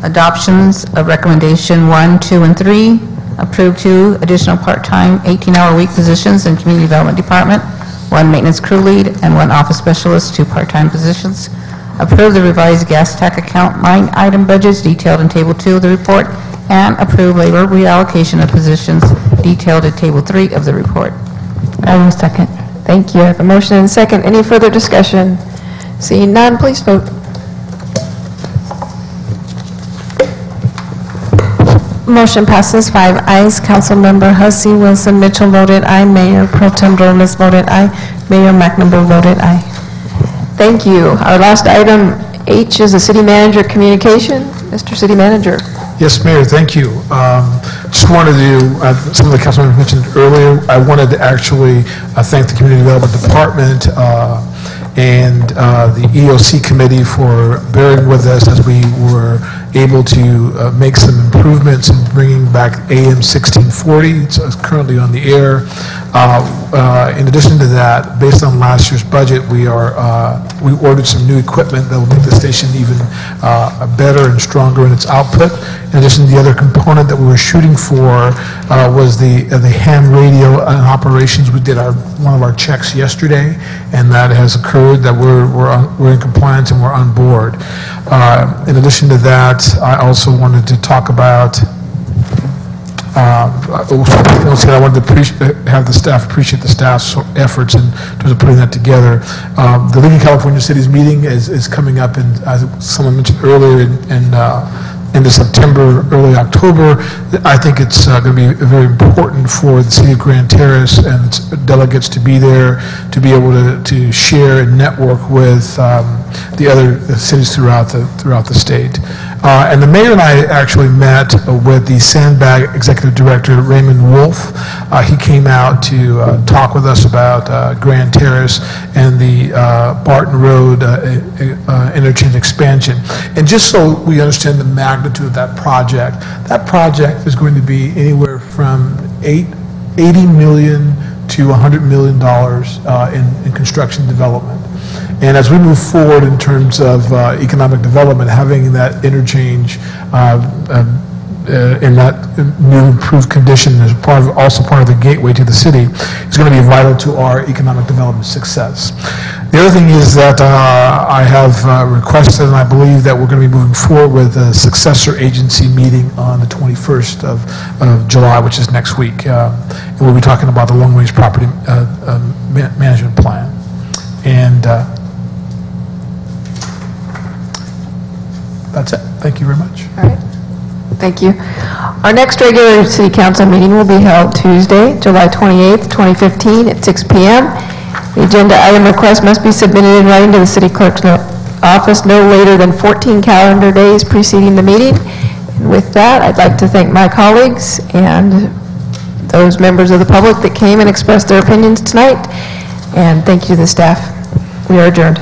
I: adoptions of recommendation 1, 2, and 3. Approve 2 additional part-time 18-hour week positions in Community Development Department, 1 maintenance crew lead, and 1 office specialist, 2 part-time positions. Approve the revised gas tax account line item budgets detailed in Table 2 of the report, and approve labor reallocation of positions detailed in Table 3 of the report.
H: I will second.
A: Thank you. I have a motion and a second. Any further discussion? Seeing none, please vote.
C: Motion passes 5 ayes. Councilmember Hussey, Wilson, Mitchell voted aye. Mayor Pro Tem Robles voted aye. Mayor McNamara voted aye.
A: Thank you. Our last item, H, is the city manager communication. Mr. City Manager.
D: Yes, Mayor, thank you. Just wanted to, some of the council members mentioned earlier, I wanted to actually thank the Community Development Department and the EOC committee for bearing with us as we were able to make some improvements in bringing back AM 1640. It's currently on the air. In addition to that, based on last year's budget, we ordered some new equipment that will make the station even better and stronger in its output. In addition, the other component that we were shooting for was the ham radio and operations. We did one of our checks yesterday, and that has occurred. That we're in compliance and we're on board. In addition to that, I also wanted to talk about. Once again, I wanted to have the staff appreciate the staff's efforts in terms of putting that together. The League of California Cities meeting is coming up, and as someone mentioned earlier, in September, early October. I think it's going to be very important for the city of Grand Terrace and its delegates to be there, to be able to share and network with the other cities throughout the state. And the mayor and I actually met with the Sandbag Executive Director, Raymond Wolf. He came out to talk with us about Grand Terrace and the Barton Road interchange expansion. And just so we understand the magnitude of that project is going to be anywhere from $80 million to $100 million in construction development. And as we move forward in terms of economic development, having that interchange in that new improved condition is also part of the gateway to the city is going to be vital to our economic development success. The other thing is that I have requested, and I believe that we're going to be moving forward with a successor agency meeting on the 21st of July, which is next week. And we'll be talking about the long-range property management plan. And that's it. Thank you very much.
A: All right. Thank you. Our next regular city council meeting will be held Tuesday, July 28th, 2015 at 6 p.m. The agenda item request must be submitted in writing to the city clerk's office no later than 14 calendar days preceding the meeting. And with that, I'd like to thank my colleagues and those members of the public that came and expressed their opinions tonight. And thank you to the staff. We are adjourned.